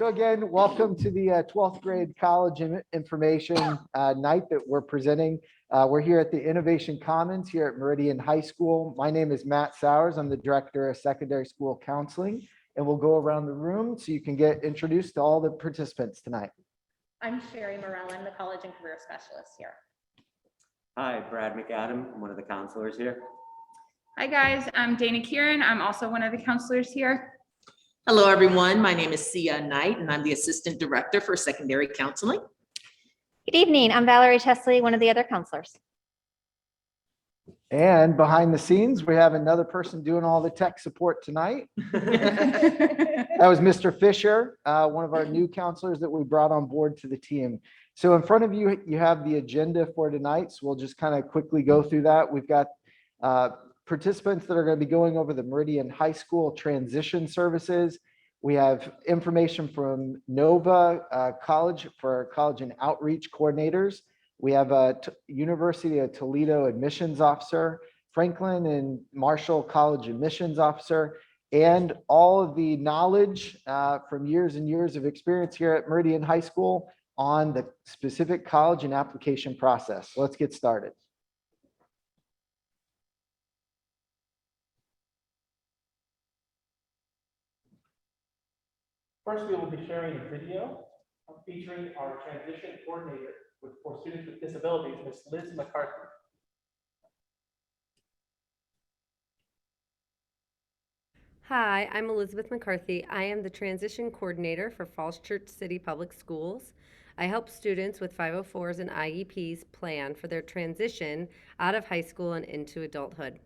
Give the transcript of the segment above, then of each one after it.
So again, welcome to the 12th grade college information night that we're presenting. We're here at the Innovation Commons here at Meridian High School. My name is Matt Sowers. I'm the director of secondary school counseling, and we'll go around the room so you can get introduced to all the participants tonight. I'm Sherry Morell. I'm the college and career specialist here. Hi, Brad McAdam. I'm one of the counselors here. Hi guys, I'm Dana Kieran. I'm also one of the counselors here. Hello, everyone. My name is Sia Knight, and I'm the Assistant Director for Secondary Counseling. Good evening. I'm Valerie Chesley, one of the other counselors. And behind the scenes, we have another person doing all the tech support tonight. That was Mr. Fisher, one of our new counselors that we brought on board to the team. So in front of you, you have the agenda for tonight. So we'll just kind of quickly go through that. We've got participants that are going to be going over the Meridian High School transition services. We have information from Nova College for college and outreach coordinators. We have a University of Toledo admissions officer, Franklin and Marshall College admissions officer, and all of the knowledge from years and years of experience here at Meridian High School on the specific college and application process. Let's get started. First, we will be sharing a video featuring our transition coordinator for students with disabilities, Ms. Liz McCarthy. Hi, I'm Elizabeth McCarthy. I am the transition coordinator for Falls Church City Public Schools. I help students with 504s and IEPs plan for their transition out of high school and into adulthood.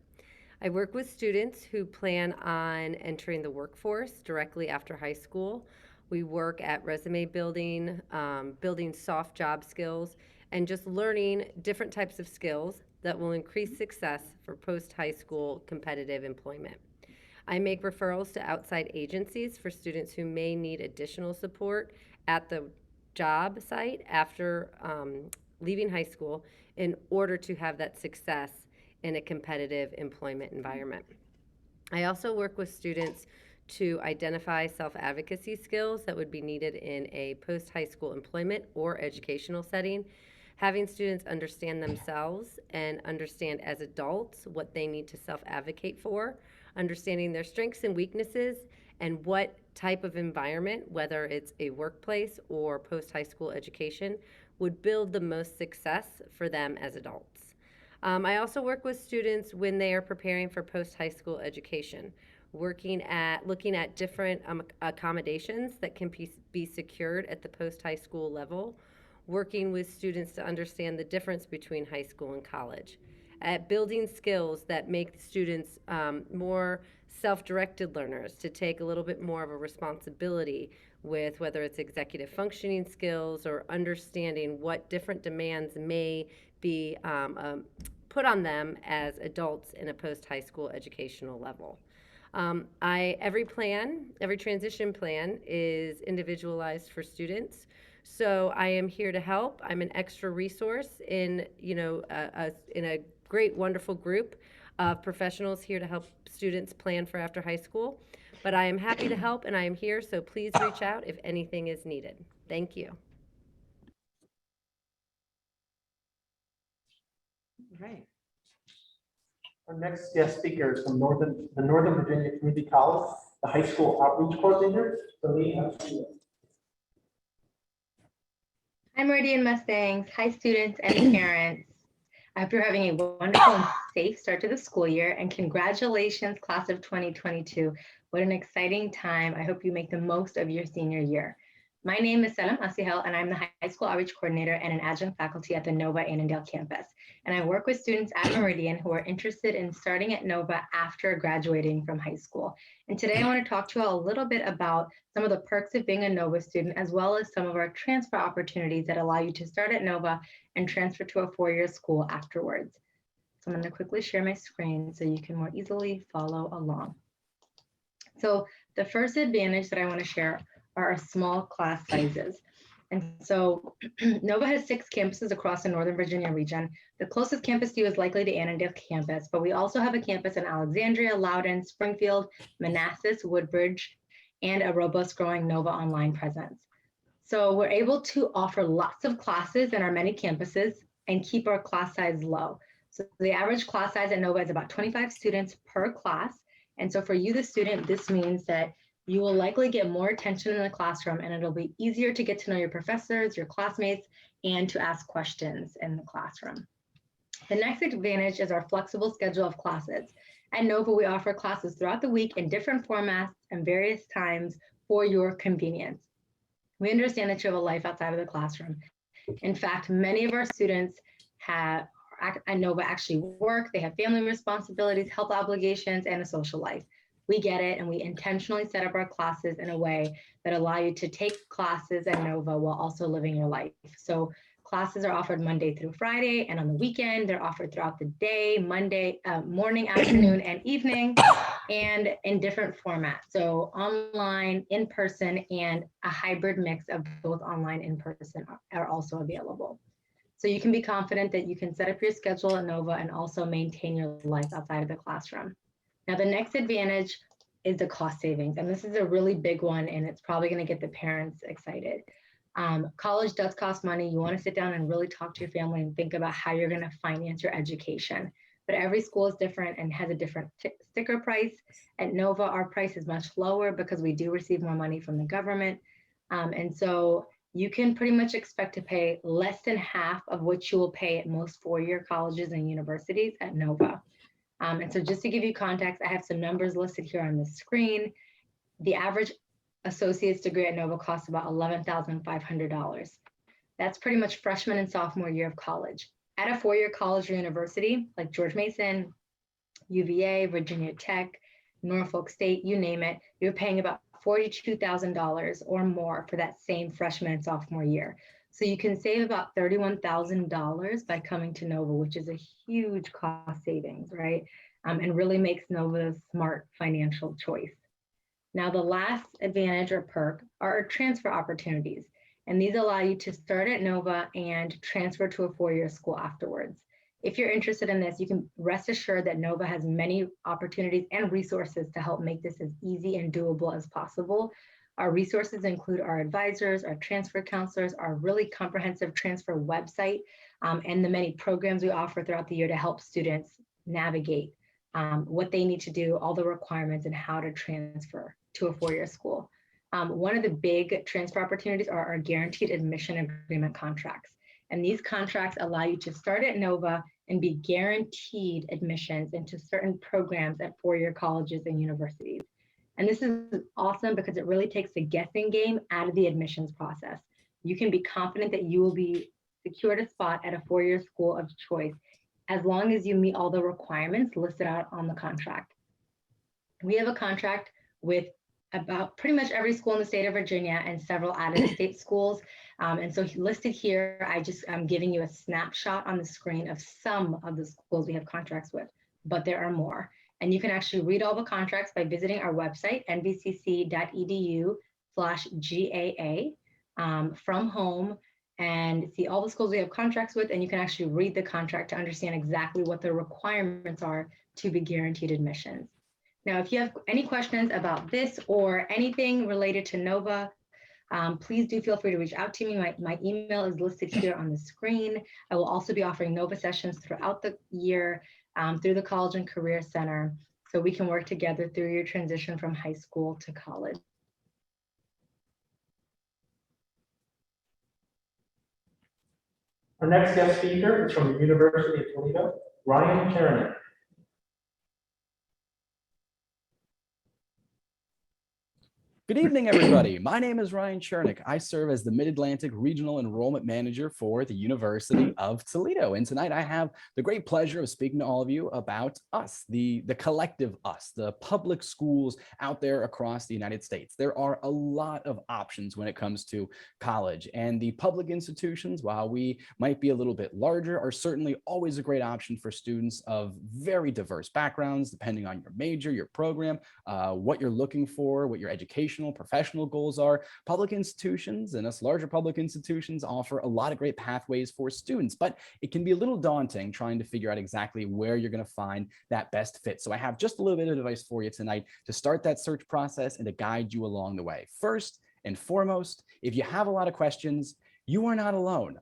I work with students who plan on entering the workforce directly after high school. We work at resume building, building soft job skills, and just learning different types of skills that will increase success for post-high school competitive employment. I make referrals to outside agencies for students who may need additional support at the job site after leaving high school in order to have that success in a competitive employment environment. I also work with students to identify self-advocacy skills that would be needed in a post-high school employment or educational setting. Having students understand themselves and understand as adults what they need to self-advocate for, understanding their strengths and weaknesses, and what type of environment, whether it's a workplace or post-high school education, would build the most success for them as adults. I also work with students when they are preparing for post-high school education, looking at different accommodations that can be secured at the post-high school level, working with students to understand the difference between high school and college, at building skills that make students more self-directed learners, to take a little bit more of a responsibility with whether it's executive functioning skills or understanding what different demands may be put on them as adults in a post-high school educational level. Every transition plan is individualized for students. So I am here to help. I'm an extra resource in a great, wonderful group of professionals here to help students plan for after high school. But I am happy to help, and I am here, so please reach out if anything is needed. Thank you. All right. Our next guest speaker is from the Northern Virginia Community College, the high school outreach coordinator, Celine. Hi, Meridian Mustangs. Hi, students and parents. I hope you're having a wonderful and safe start to the school year, and congratulations, class of 2022. What an exciting time. I hope you make the most of your senior year. My name is Selim Asihel, and I'm the high school outreach coordinator and an adjunct faculty at the Nova Annandale campus. And I work with students at Meridian who are interested in starting at Nova after graduating from high school. And today I want to talk to you all a little bit about some of the perks of being a Nova student, as well as some of our transfer opportunities that allow you to start at Nova and transfer to a four-year school afterwards. So I'm going to quickly share my screen so you can more easily follow along. So the first advantage that I want to share are our small class sizes. And so Nova has 6 campuses across the Northern Virginia region. The closest campus to you is likely the Annandale campus, but we also have a campus in Alexandria, Loudoun, Springfield, Manassas, Woodbridge, and a robust growing Nova online presence. So we're able to offer lots of classes in our many campuses and keep our class size low. So the average class size at Nova is about 25 students per class. And so for you, the student, this means that you will likely get more attention in the classroom, and it'll be easier to get to know your professors, your classmates, and to ask questions in the classroom. The next advantage is our flexible schedule of classes. At Nova, we offer classes throughout the week in different formats and various times for your convenience. We understand that you have a life outside of the classroom. In fact, many of our students at Nova actually work, they have family responsibilities, health obligations, and a social life. We get it, and we intentionally set up our classes in a way that allow you to take classes at Nova while also living your life. So classes are offered Monday through Friday, and on the weekend, they're offered throughout the day, morning, afternoon, and evening, and in different formats. So online, in person, and a hybrid mix of both online and in person are also available. So you can be confident that you can set up your schedule at Nova and also maintain your life outside of the classroom. Now, the next advantage is the cost savings, and this is a really big one, and it's probably going to get the parents excited. College does cost money. You want to sit down and really talk to your family and think about how you're going to finance your education. But every school is different and has a different sticker price. At Nova, our price is much lower because we do receive more money from the government. And so you can pretty much expect to pay less than half of what you will pay at most four-year colleges and universities at Nova. And so just to give you context, I have some numbers listed here on the screen. The average associate's degree at Nova costs about $11,500. That's pretty much freshman and sophomore year of college. At a four-year college or university, like George Mason, UVA, Virginia Tech, Norfolk State, you name it, you're paying about $42,000 or more for that same freshman and sophomore year. So you can save about $31,000 by coming to Nova, which is a huge cost savings, right? And really makes Nova a smart financial choice. Now, the last advantage or perk are our transfer opportunities. And these allow you to start at Nova and transfer to a four-year school afterwards. If you're interested in this, you can rest assured that Nova has many opportunities and resources to help make this as easy and doable as possible. Our resources include our advisors, our transfer counselors, our really comprehensive transfer website, and the many programs we offer throughout the year to help students navigate what they need to do, all the requirements, and how to transfer to a four-year school. One of the big transfer opportunities are our guaranteed admission agreement contracts. And these contracts allow you to start at Nova and be guaranteed admissions into certain programs at four-year colleges and universities. And this is awesome because it really takes the guessing game out of the admissions process. You can be confident that you will be secured a spot at a four-year school of choice as long as you meet all the requirements listed out on the contract. We have a contract with about pretty much every school in the state of Virginia and several out-of-state schools. And so listed here, I'm giving you a snapshot on the screen of some of the schools we have contracts with, but there are more. And you can actually read all the contracts by visiting our website, nvcc.edu/GAA from home, and see all the schools we have contracts with. And you can actually read the contract to understand exactly what the requirements are to be guaranteed admissions. Now, if you have any questions about this or anything related to Nova, please do feel free to reach out to me. My email is listed here on the screen. I will also be offering Nova sessions throughout the year through the College and Career Center, so we can work together through your transition from high school to college. Our next guest speaker is from the University of Toledo, Ryan Chernick. Good evening, everybody. My name is Ryan Chernick. I serve as the Mid-Atlantic Regional Enrollment Manager for the University of Toledo. And tonight I have the great pleasure of speaking to all of you about us, the collective us, the public schools out there across the United States. There are a lot of options when it comes to college, and the public institutions, while we might be a little bit larger, are certainly always a great option for students of very diverse backgrounds, depending on your major, your program, what you're looking for, what your education educational, professional goals are. Public institutions and us larger public institutions offer a lot of great pathways for students, but it can be a little daunting trying to figure out exactly where you're going to find that best fit. So I have just a little bit of advice for you tonight to start that search process and to guide you along the way. First and foremost, if you have a lot of questions, you are not alone.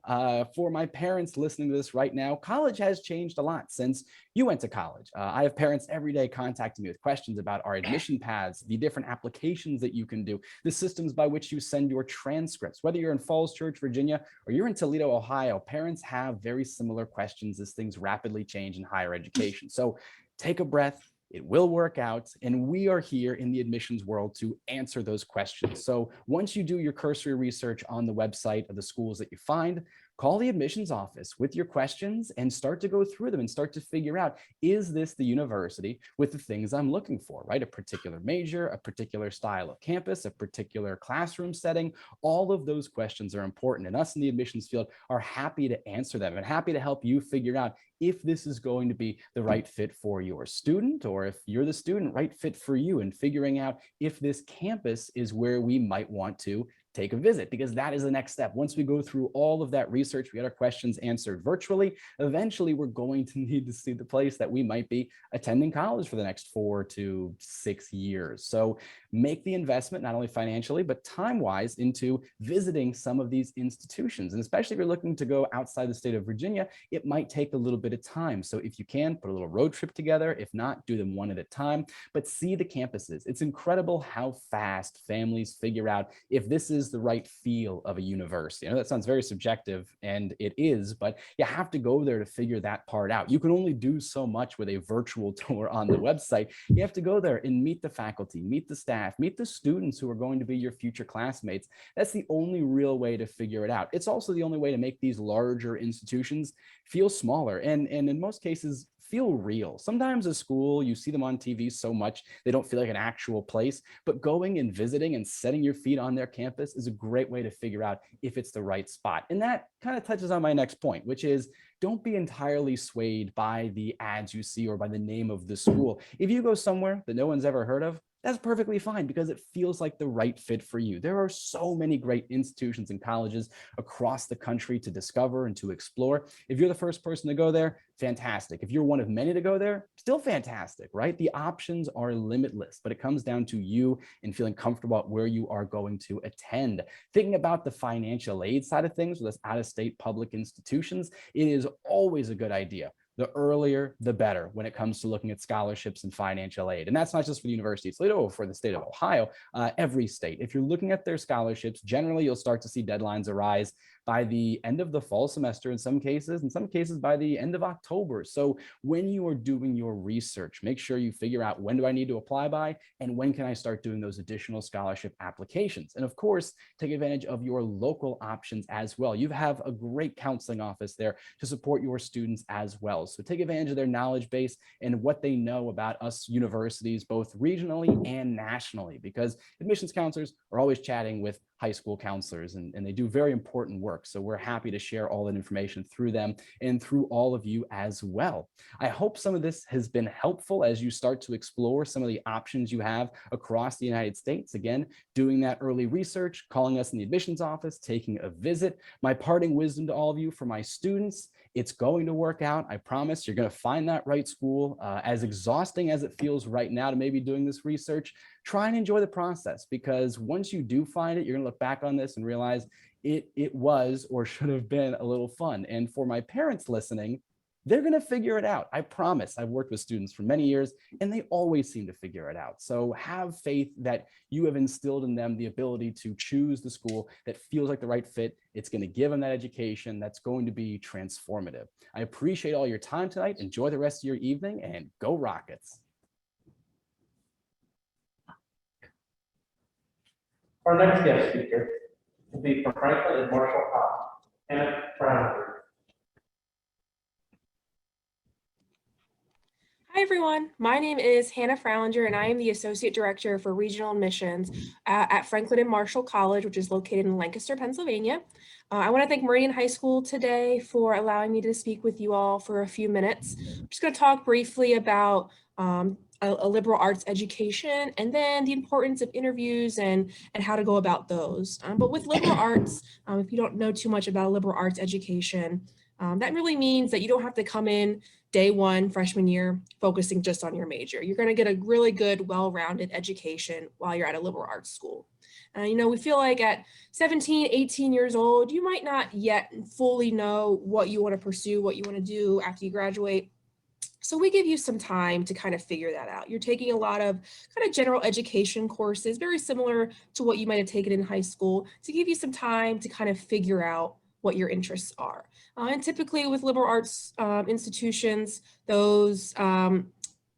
For my parents listening to this right now, college has changed a lot since you went to college. I have parents every day contacting me with questions about our admission paths, the different applications that you can do, the systems by which you send your transcripts. Whether you're in Falls Church, Virginia, or you're in Toledo, Ohio, parents have very similar questions as things rapidly change in higher education. So take a breath. It will work out, and we are here in the admissions world to answer those questions. So once you do your cursory research on the website of the schools that you find, call the admissions office with your questions and start to go through them and start to figure out, is this the university with the things I'm looking for, right? A particular major, a particular style of campus, a particular classroom setting. All of those questions are important, and us in the admissions field are happy to answer them and happy to help you figure out if this is going to be the right fit for your student, or if you're the student, right fit for you, and figuring out if this campus is where we might want to take a visit, because that is the next step. Once we go through all of that research, we get our questions answered virtually, eventually we're going to need to see the place that we might be attending college for the next 4 to 6 years. So make the investment, not only financially, but time-wise, into visiting some of these institutions. And especially if you're looking to go outside the state of Virginia, it might take a little bit of time. So if you can, put a little road trip together. If not, do them one at a time, but see the campuses. It's incredible how fast families figure out if this is the right feel of a university. I know that sounds very subjective, and it is, but you have to go there to figure that part out. You can only do so much with a virtual tour on the website. You have to go there and meet the faculty, meet the staff, meet the students who are going to be your future classmates. That's the only real way to figure it out. It's also the only way to make these larger institutions feel smaller and in most cases feel real. Sometimes a school, you see them on TV so much, they don't feel like an actual place, but going and visiting and setting your feet on their campus is a great way to figure out if it's the right spot. And that kind of touches on my next point, which is don't be entirely swayed by the ads you see or by the name of the school. If you go somewhere that no one's ever heard of, that's perfectly fine because it feels like the right fit for you. There are so many great institutions and colleges across the country to discover and to explore. If you're the first person to go there, fantastic. If you're one of many to go there, still fantastic, right? The options are limitless, but it comes down to you and feeling comfortable about where you are going to attend. Thinking about the financial aid side of things with us out-of-state public institutions, it is always a good idea. The earlier, the better when it comes to looking at scholarships and financial aid. And that's not just for the University of Toledo or for the state of Ohio, every state. If you're looking at their scholarships, generally you'll start to see deadlines arise by the end of the fall semester in some cases by the end of October. So when you are doing your research, make sure you figure out when do I need to apply by and when can I start doing those additional scholarship applications. And of course, take advantage of your local options as well. You have a great counseling office there to support your students as well. So take advantage of their knowledge base and what they know about us universities, both regionally and nationally, because admissions counselors are always chatting with high school counselors and they do very important work. So we're happy to share all that information through them and through all of you as well. I hope some of this has been helpful as you start to explore some of the options you have across the United States. Again, doing that early research, calling us in the admissions office, taking a visit. My parting wisdom to all of you, for my students, it's going to work out. I promise you're going to find that right school. As exhausting as it feels right now to maybe doing this research, try and enjoy the process, because once you do find it, you're going to look back on this and realize it was or should have been a little fun. And for my parents listening, they're going to figure it out. I promise. I've worked with students for many years and they always seem to figure it out. So have faith that you have instilled in them the ability to choose the school that feels like the right fit. It's going to give them that education that's going to be transformative. I appreciate all your time tonight. Enjoy the rest of your evening and go Rockets. Our next guest speaker will be from Franklin and Marshall College, Hannah Brown. Hi everyone, my name is Hannah Fralinger and I am the Associate Director for Regional Admissions at Franklin and Marshall College, which is located in Lancaster, Pennsylvania. I want to thank Meridian High School today for allowing me to speak with you all for a few minutes. I'm just going to talk briefly about a liberal arts education, and then the importance of interviews and how to go about those. But with liberal arts, if you don't know too much about liberal arts education, that really means that you don't have to come in day one, freshman year, focusing just on your major. You're going to get a really good, well-rounded education while you're at a liberal arts school. You know, we feel like at 17, 18 years old, you might not yet fully know what you want to pursue, what you want to do after you graduate. So we give you some time to kind of figure that out. You're taking a lot of kind of general education courses, very similar to what you might have taken in high school, to give you some time to kind of figure out what your interests are. And typically with liberal arts institutions, those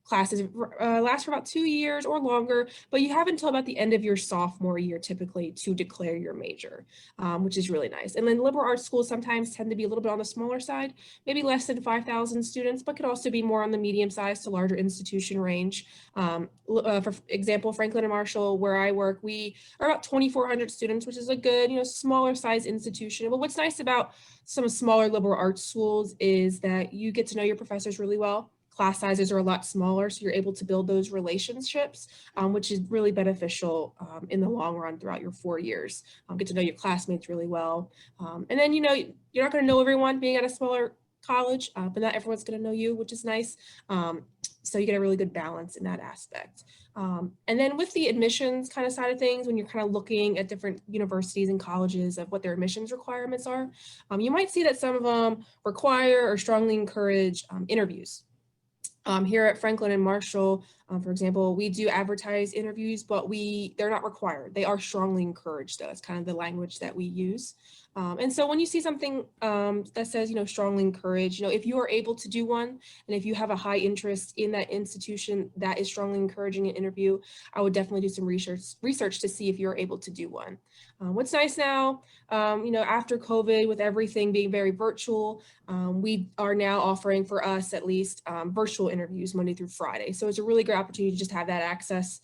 classes last for about 2 years or longer, but you have until about the end of your sophomore year typically to declare your major, which is really nice. And then liberal arts schools sometimes tend to be a little bit on the smaller side, maybe less than 5,000 students, but could also be more on the medium size to larger institution range. For example, Franklin and Marshall, where I work, we are about 2,400 students, which is a good, smaller size institution. But what's nice about some smaller liberal arts schools is that you get to know your professors really well. Class sizes are a lot smaller, so you're able to build those relationships, which is really beneficial in the long run throughout your 4 years. Get to know your classmates really well. And then, you're not going to know everyone being at a smaller college, but not everyone's going to know you, which is nice. So you get a really good balance in that aspect. And then with the admissions kind of side of things, when you're kind of looking at different universities and colleges of what their admissions requirements are, you might see that some of them require or strongly encourage interviews. Here at Franklin and Marshall, for example, we do advertise interviews, but they're not required. They are strongly encouraged, though. It's kind of the language that we use. And so when you see something that says, strongly encouraged, if you are able to do one, and if you have a high interest in that institution that is strongly encouraging an interview, I would definitely do some research to see if you're able to do one. What's nice now, after COVID, with everything being very virtual, we are now offering, for us at least, virtual interviews Monday through Friday. So it's a really great opportunity to just have that access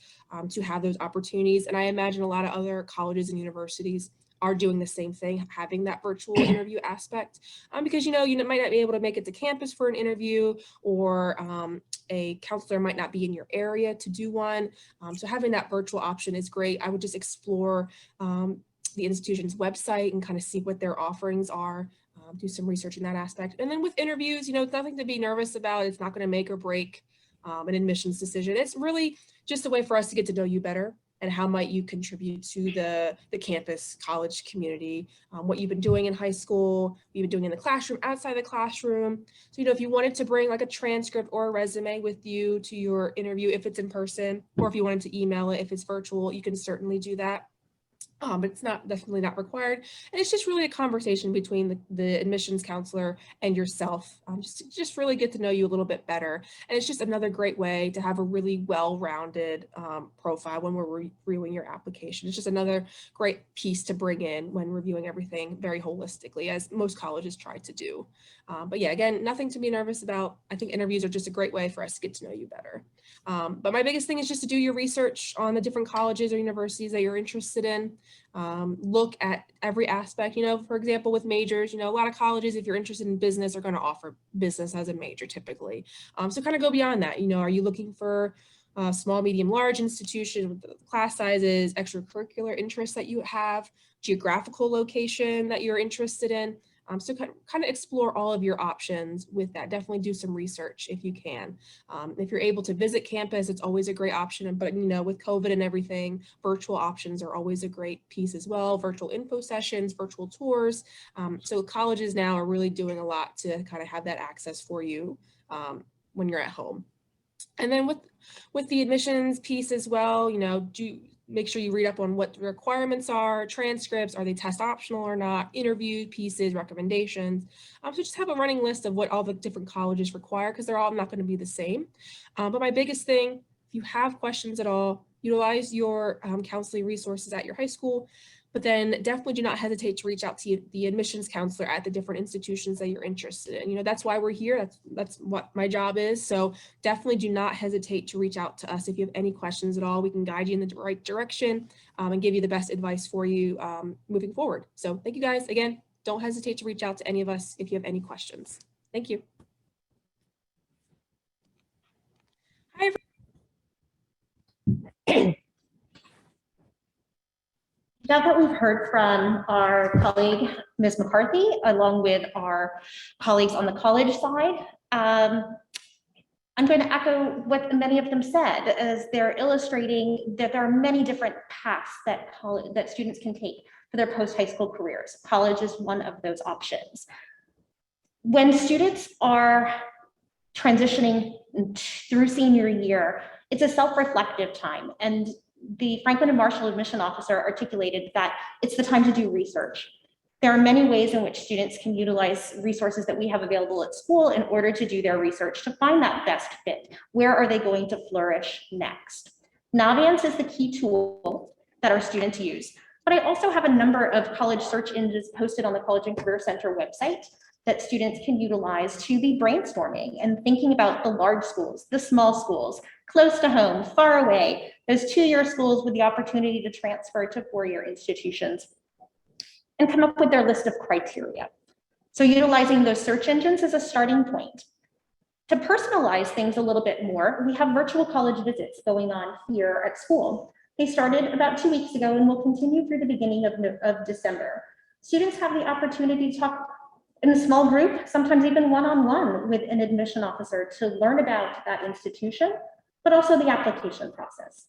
to have those opportunities. And I imagine a lot of other colleges and universities are doing the same thing, having that virtual interview aspect, because you might not be able to make it to campus for an interview, or a counselor might not be in your area to do one. So having that virtual option is great. I would just explore the institution's website and kind of see what their offerings are. Do some research in that aspect. And then with interviews, it's nothing to be nervous about. It's not going to make or break an admissions decision. It's really just a way for us to get to know you better, and how might you contribute to the campus college community, what you've been doing in high school, what you've been doing in the classroom, outside the classroom. So, if you wanted to bring like a transcript or a resume with you to your interview, if it's in person, or if you wanted to email it, if it's virtual, you can certainly do that. But it's definitely not required. And it's just really a conversation between the admissions counselor and yourself, just really get to know you a little bit better. And it's just another great way to have a really well-rounded profile when we're reviewing your application. It's just another great piece to bring in when reviewing everything very holistically, as most colleges try to do. But yeah, again, nothing to be nervous about. I think interviews are just a great way for us to get to know you better. But my biggest thing is just to do your research on the different colleges or universities that you're interested in. Look at every aspect, for example, with majors, a lot of colleges, if you're interested in business, are going to offer business as a major typically. So kind of go beyond that. Are you looking for small, medium, large institution with class sizes, extracurricular interests that you have, geographical location that you're interested in? So kind of explore all of your options with that. Definitely do some research if you can. If you're able to visit campus, it's always a great option. But with COVID and everything, virtual options are always a great piece as well. Virtual info sessions, virtual tours. So colleges now are really doing a lot to kind of have that access for you when you're at home. And then with the admissions piece as well, make sure you read up on what the requirements are, transcripts, are they test optional or not, interview pieces, recommendations. So just have a running list of what all the different colleges require, because they're all not going to be the same. But my biggest thing, if you have questions at all, utilize your counseling resources at your high school, but then definitely do not hesitate to reach out to the admissions counselor at the different institutions that you're interested in. That's why we're here. That's what my job is. So definitely do not hesitate to reach out to us if you have any questions at all. We can guide you in the right direction and give you the best advice for you moving forward. So thank you guys. Again, don't hesitate to reach out to any of us if you have any questions. Thank you. Hi, That's what we've heard from our colleague, Ms. McCarthy, along with our colleagues on the college side. I'm going to echo what many of them said, as they're illustrating that there are many different paths that students can take for their post-high school careers. College is one of those options. When students are transitioning through senior year, it's a self-reflective time, and the Franklin and Marshall admission officer articulated that it's the time to do research. There are many ways in which students can utilize resources that we have available at school in order to do their research to find that best fit. Where are they going to flourish next? Naviance is the key tool that our students use, but I also have a number of college search engines posted on the College and Career Center website that students can utilize to be brainstorming and thinking about the large schools, the small schools, close to home, far away, those two-year schools with the opportunity to transfer to four-year institutions, and come up with their list of criteria. So utilizing those search engines as a starting point. To personalize things a little bit more, we have virtual college visits going on here at school. They started about 2 weeks ago and will continue through the beginning of December. Students have the opportunity to talk in a small group, sometimes even one-on-one with an admission officer to learn about that institution, but also the application process.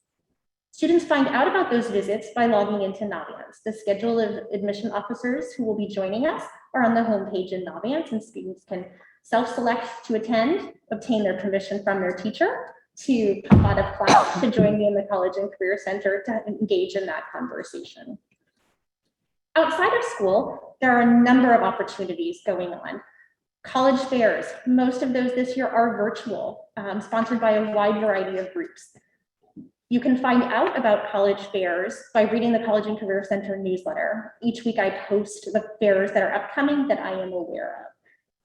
Students find out about those visits by logging into Naviance. The schedule of admission officers who will be joining us are on the homepage in Naviance, and students can self-select to attend, obtain their permission from their teacher to come out of class to join me in the College and Career Center to engage in that conversation. Outside of school, there are a number of opportunities going on. College fairs, most of those this year are virtual, sponsored by a wide variety of groups. You can find out about college fairs by reading the College and Career Center newsletter. Each week I post the fairs that are upcoming that I am aware of.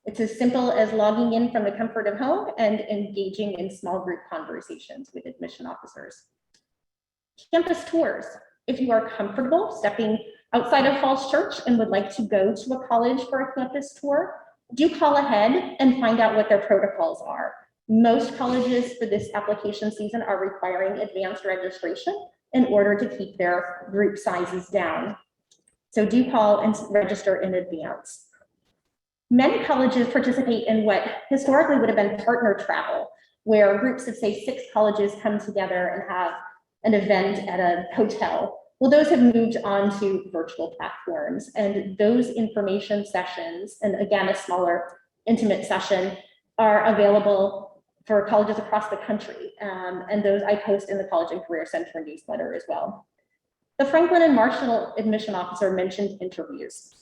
It's as simple as logging in from the comfort of home and engaging in small group conversations with admission officers. Campus tours. If you are comfortable stepping outside of Falls Church and would like to go to a college for a campus tour, do call ahead and find out what their protocols are. Most colleges for this application season are requiring advanced registration in order to keep their group sizes down. So do call and register in advance. Many colleges participate in what historically would have been partner travel, where groups of say 6 colleges come together and have an event at a hotel. Well, those have moved on to virtual platforms, and those information sessions, and again, a smaller intimate session, are available for colleges across the country. And those I post in the College and Career Center newsletter as well. The Franklin and Marshall admission officer mentioned interviews.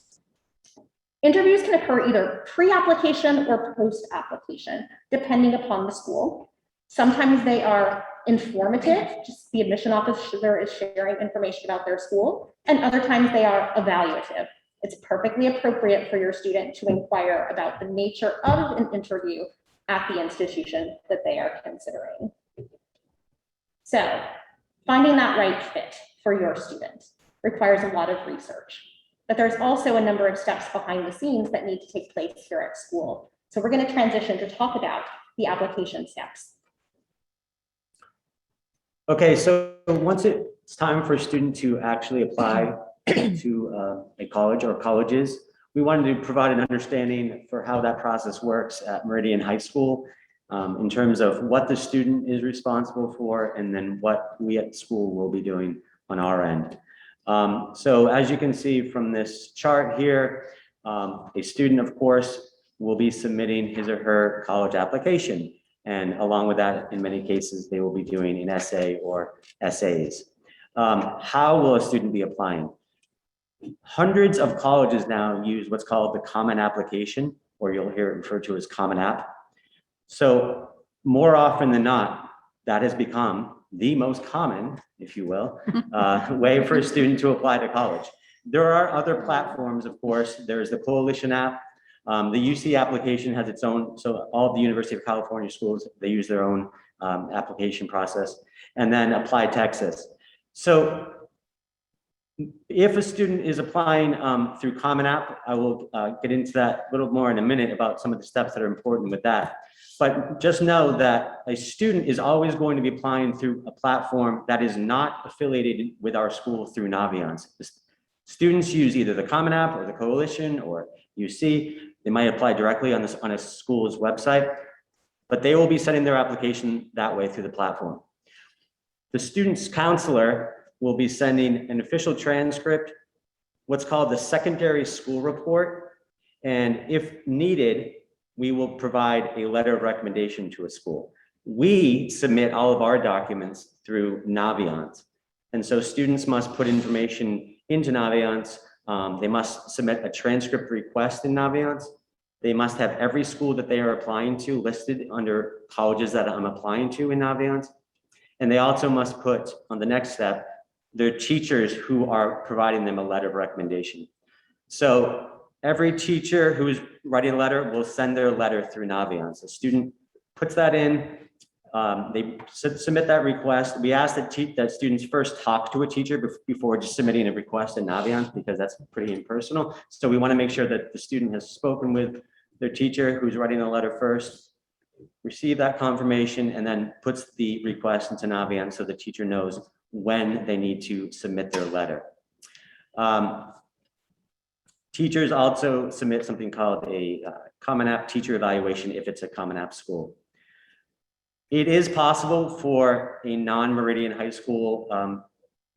Interviews can occur either pre-application or post-application, depending upon the school. Sometimes they are informative, just the admission officer is sharing information about their school, and other times they are evaluative. It's perfectly appropriate for your student to inquire about the nature of an interview at the institution that they are considering. So finding that right fit for your student requires a lot of research, but there's also a number of steps behind the scenes that need to take place here at school. So we're going to transition to talk about the application steps. Okay, so once it's time for a student to actually apply to a college or colleges, we wanted to provide an understanding for how that process works at Meridian High School in terms of what the student is responsible for and then what we at school will be doing on our end. So as you can see from this chart here, a student, of course, will be submitting his or her college application. And along with that, in many cases, they will be doing an essay or essays. How will a student be applying? Hundreds of colleges now use what's called the Common Application, or you'll hear it referred to as Common App. So more often than not, that has become the most common, if you will, way for a student to apply to college. There are other platforms, of course. There's the Coalition app. The UC application has its own, so all of the University of California schools, they use their own application process, and then Apply Texas. So if a student is applying through Common App, I will get into that a little more in a minute about some of the steps that are important with that. But just know that a student is always going to be applying through a platform that is not affiliated with our school through Naviance. Students use either the Common App or the Coalition or UC. They might apply directly on a school's website, but they will be sending their application that way through the platform. The student's counselor will be sending an official transcript, what's called the secondary school report, and if needed, we will provide a letter of recommendation to a school. We submit all of our documents through Naviance, and so students must put information into Naviance. They must submit a transcript request in Naviance. They must have every school that they are applying to listed under colleges that I'm applying to in Naviance. And they also must put on the next step, their teachers who are providing them a letter of recommendation. So every teacher who is writing a letter will send their letter through Naviance. A student puts that in, they submit that request. We ask that students first talk to a teacher before just submitting a request in Naviance, because that's pretty impersonal. So we want to make sure that the student has spoken with their teacher who's writing the letter first, receive that confirmation, and then puts the request into Naviance so the teacher knows when they need to submit their letter. Teachers also submit something called a Common App teacher evaluation if it's a Common App school. It is possible for a non-Meridian high school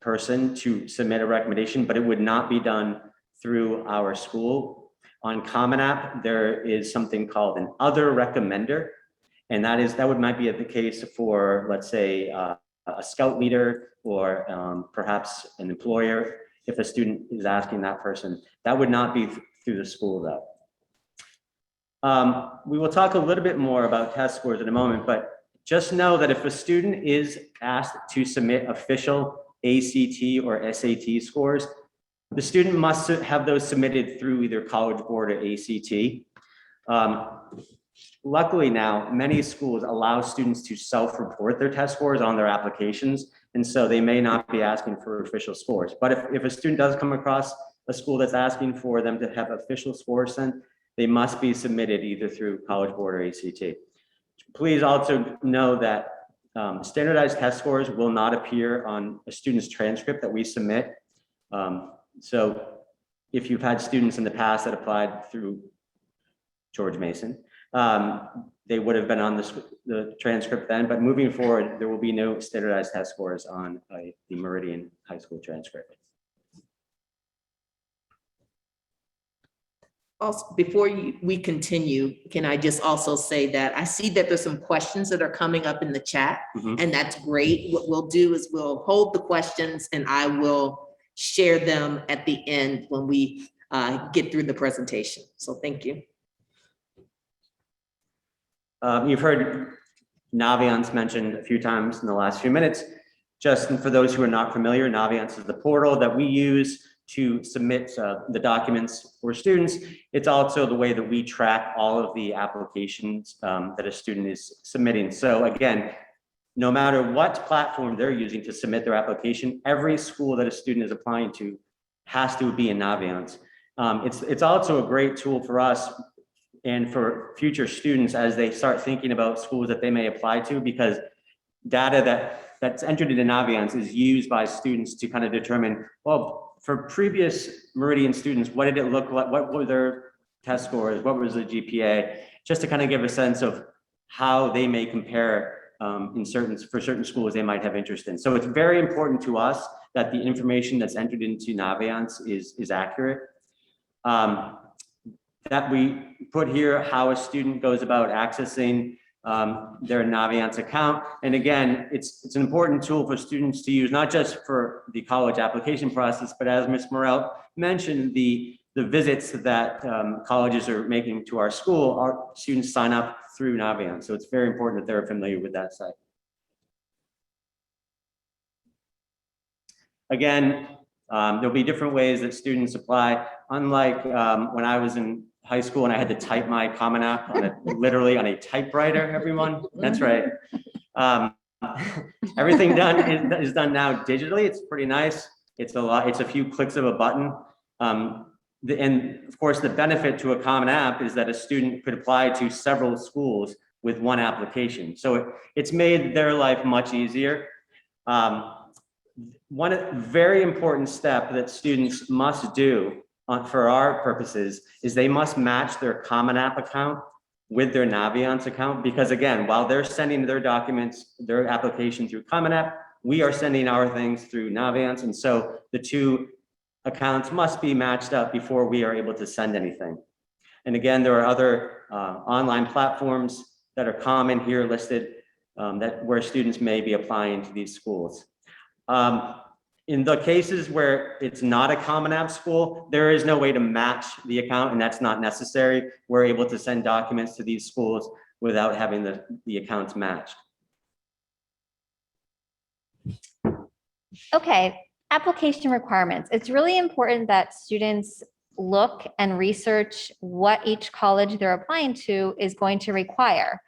person to submit a recommendation, but it would not be done through our school. On Common App, there is something called an other recommender, and that might be the case for, let's say, a scout leader or perhaps an employer. If a student is asking that person, that would not be through the school though. We will talk a little bit more about test scores in a moment, but just know that if a student is asked to submit official ACT or SAT scores, the student must have those submitted through either College Board or ACT. Luckily now, many schools allow students to self-report their test scores on their applications, and so they may not be asking for official scores. But if a student does come across a school that's asking for them to have official scores sent, they must be submitted either through College Board or ACT. Please also know that standardized test scores will not appear on a student's transcript that we submit. So if you've had students in the past that applied through George Mason, they would have been on the transcript then, but moving forward, there will be no standardized test scores on the Meridian High School transcript. Also, before we continue, can I just also say that I see that there's some questions that are coming up in the chat, and that's great. What we'll do is we'll hold the questions and I will share them at the end when we get through the presentation. So thank you. You've heard Naviance mentioned a few times in the last few minutes. Just for those who are not familiar, Naviance is the portal that we use to submit the documents for students. It's also the way that we track all of the applications that a student is submitting. So again, no matter what platform they're using to submit their application, every school that a student is applying to has to be in Naviance. It's also a great tool for us and for future students as they start thinking about schools that they may apply to, because data that's entered into Naviance is used by students to kind of determine, well, for previous Meridian students, what did it look like? What were their test scores? What was the GPA? Just to kind of give a sense of how they may compare for certain schools they might have interest in. So it's very important to us that the information that's entered into Naviance is accurate. That we put here how a student goes about accessing their Naviance account. And again, it's an important tool for students to use, not just for the college application process, but as Ms. Morel mentioned, the visits that colleges are making to our school, our students sign up through Naviance. So it's very important that they're familiar with that site. Again, there'll be different ways that students apply. Unlike when I was in high school and I had to type my Common App literally on a typewriter, everyone. That's right. Everything is done now digitally. It's pretty nice. It's a few clicks of a button. And of course, the benefit to a Common App is that a student could apply to several schools with one application. So it's made their life much easier. one very important step that students must do for our purposes is they must match their Common App account with their Naviance account, because again, while they're sending their documents, their application through Common App, we are sending our things through Naviance, and so the two accounts must be matched up before we are able to send anything. And again, there are other online platforms that are common here listed where students may be applying to these schools. In the cases where it's not a Common App school, there is no way to match the account, and that's not necessary. We're able to send documents to these schools without having the accounts matched. Okay, application requirements. It's really important that students look and research what each college they're applying to is going to require.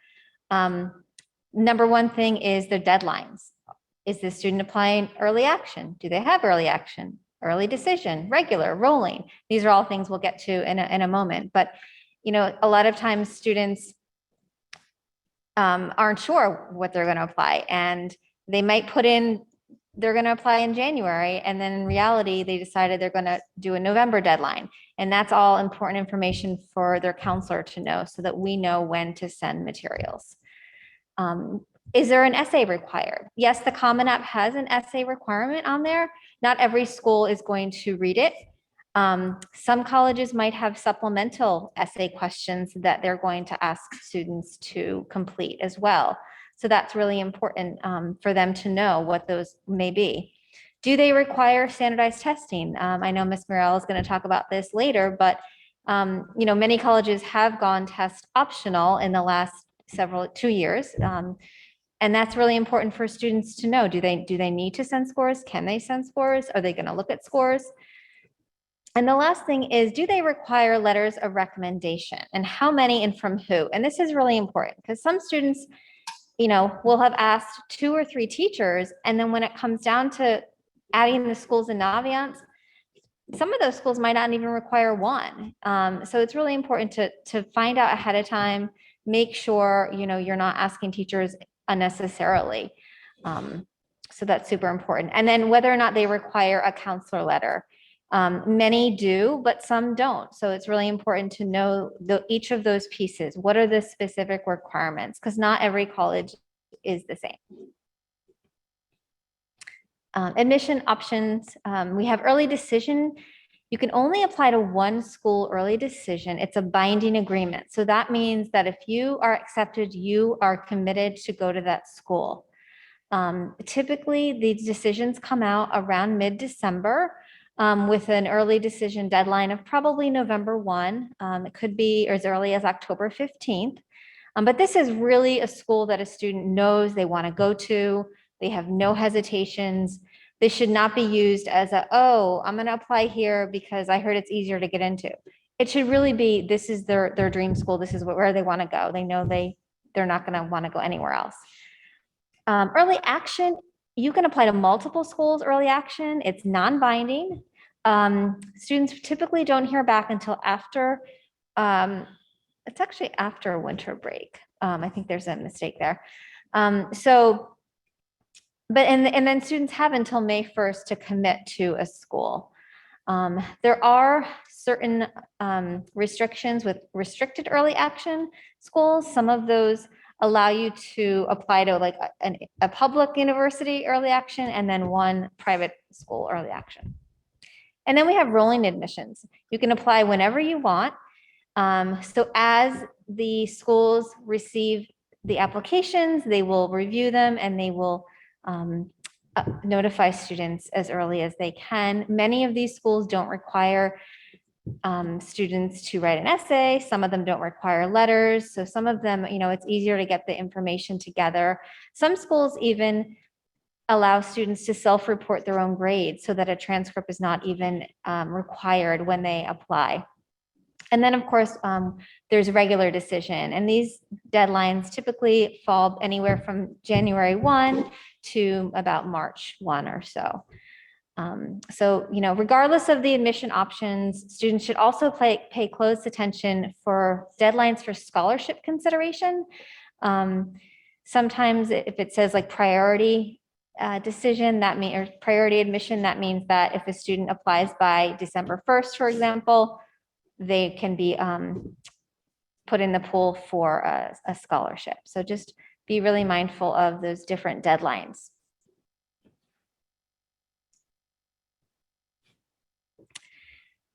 Number one thing is their deadlines. Is the student applying early action? Do they have early action? Early decision, regular, rolling? These are all things we'll get to in a moment. But you know, a lot of times students aren't sure what they're going to apply, and they might put in they're going to apply in January, and then in reality they decided they're going to do a November deadline. And that's all important information for their counselor to know, so that we know when to send materials. Is there an essay required? Yes, the Common App has an essay requirement on there. Not every school is going to read it. Some colleges might have supplemental essay questions that they're going to ask students to complete as well. So that's really important for them to know what those may be. Do they require standardized testing? I know Ms. Morel is going to talk about this later, but you know, many colleges have gone test optional in the last 2 years. And that's really important for students to know. Do they need to send scores? Can they send scores? Are they going to look at scores? And the last thing is, do they require letters of recommendation, and how many and from who? And this is really important because some students, you know, will have asked 2 or 3 teachers. And then when it comes down to adding the schools in Naviance, some of those schools might not even require 1. So it's really important to find out ahead of time, make sure, you know, you're not asking teachers unnecessarily. So that's super important. And then whether or not they require a counselor letter. Many do, but some don't. So it's really important to know each of those pieces. What are the specific requirements? Because not every college is the same. Admission options. We have early decision. You can only apply to 1 school early decision. It's a binding agreement. So that means that if you are accepted, you are committed to go to that school. Typically, these decisions come out around mid-December with an early decision deadline of probably November 1. It could be as early as October 15th. But this is really a school that a student knows they want to go to. They have no hesitations. This should not be used as oh, I'm going to apply here because I heard it's easier to get into. It should really be, this is their dream school. This is where they want to go. They know they're not going to want to go anywhere else. Early action, you can apply to multiple schools early action. It's non-binding. Students typically don't hear back until after, it's actually after winter break. I think there's a mistake there. And then students have until May 1st to commit to a school. There are certain restrictions with restricted early action schools. Some of those allow you to apply to like a public university early action and then 1 private school early action. And then we have rolling admissions. You can apply whenever you want. So as the schools receive the applications, they will review them and they will notify students as early as they can. Many of these schools don't require students to write an essay. Some of them don't require letters. So some of them, you know, it's easier to get the information together. Some schools even allow students to self-report their own grades so that a transcript is not even required when they apply. And then of course, there's regular decision, and these deadlines typically fall anywhere from January 1 to about March 1 or so. So, you know, regardless of the admission options, students should also pay close attention for deadlines for scholarship consideration. Sometimes if it says like priority decision, that mean, or priority admission, that means that if a student applies by December 1st, for example, they can be put in the pool for a scholarship. So just be really mindful of those different deadlines.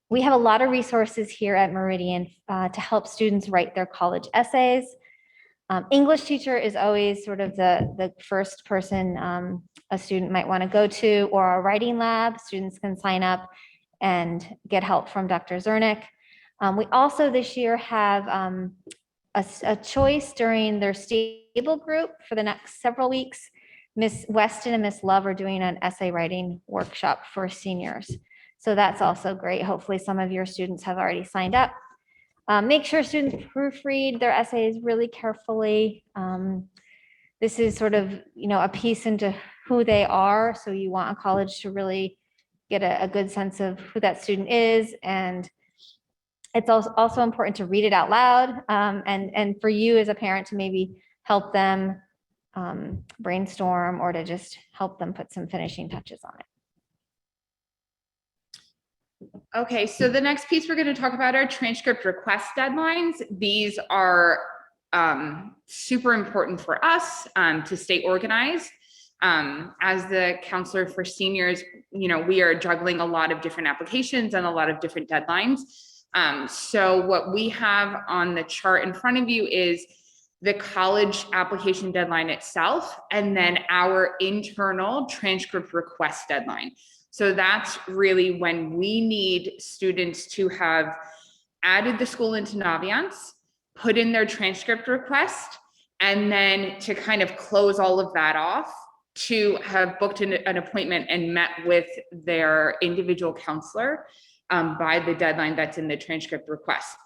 We have a lot of resources here at Meridian to help students write their college essays. English teacher is always sort of the first person a student might want to go to, or our writing lab. Students can sign up and get help from Dr. Chernick. We also this year have a choice during their stable group for the next several weeks. Miss Weston and Miss Love are doing an essay writing workshop for seniors. So that's also great. Hopefully some of your students have already signed up. Make sure students proofread their essays really carefully. This is sort of, a piece into who they are. So you want a college to really get a good sense of who that student is. And it's also important to read it out loud, and for you as a parent to maybe help them brainstorm, or to just help them put some finishing touches on it. Okay, so the next piece we're going to talk about are transcript request deadlines. These are super important for us to stay organized. As the counselor for seniors, we are juggling a lot of different applications and a lot of different deadlines. So what we have on the chart in front of you is the college application deadline itself, and then our internal transcript request deadline. So that's really when we need students to have added the school into Naviance, put in their transcript request, and then to kind of close all of that off, to have booked an appointment and met with their individual counselor by the deadline that's in the transcript request.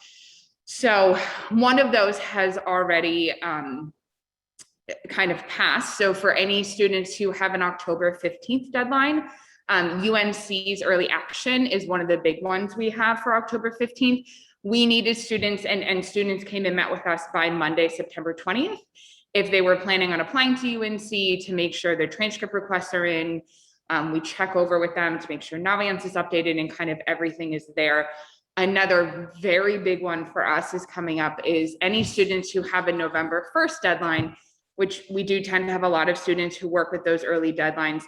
So one of those has already kind of passed. So for any students who have an October 15th deadline, UNC's early action is one of the big ones we have for October 15th. We needed students, and students came and met with us by Monday, September 20th. If they were planning on applying to UNC, to make sure their transcript requests are in, we check over with them to make sure Naviance is updated and kind of everything is there. Another very big one for us is coming up is any students who have a November 1st deadline, which we do tend to have a lot of students who work with those early deadlines.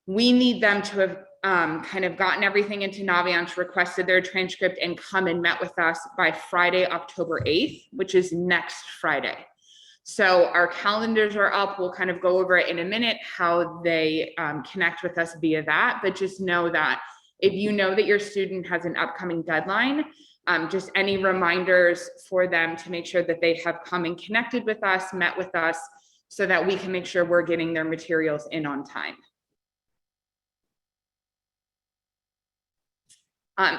We need them to have kind of gotten everything into Naviance, requested their transcript, and come and met with us by Friday, October 8th, which is next Friday. So our calendars are up. We'll kind of go over it in a minute, how they connect with us via that. But just know that if you know that your student has an upcoming deadline, just any reminders for them to make sure that they have come and connected with us, met with us, so that we can make sure we're getting their materials in on time.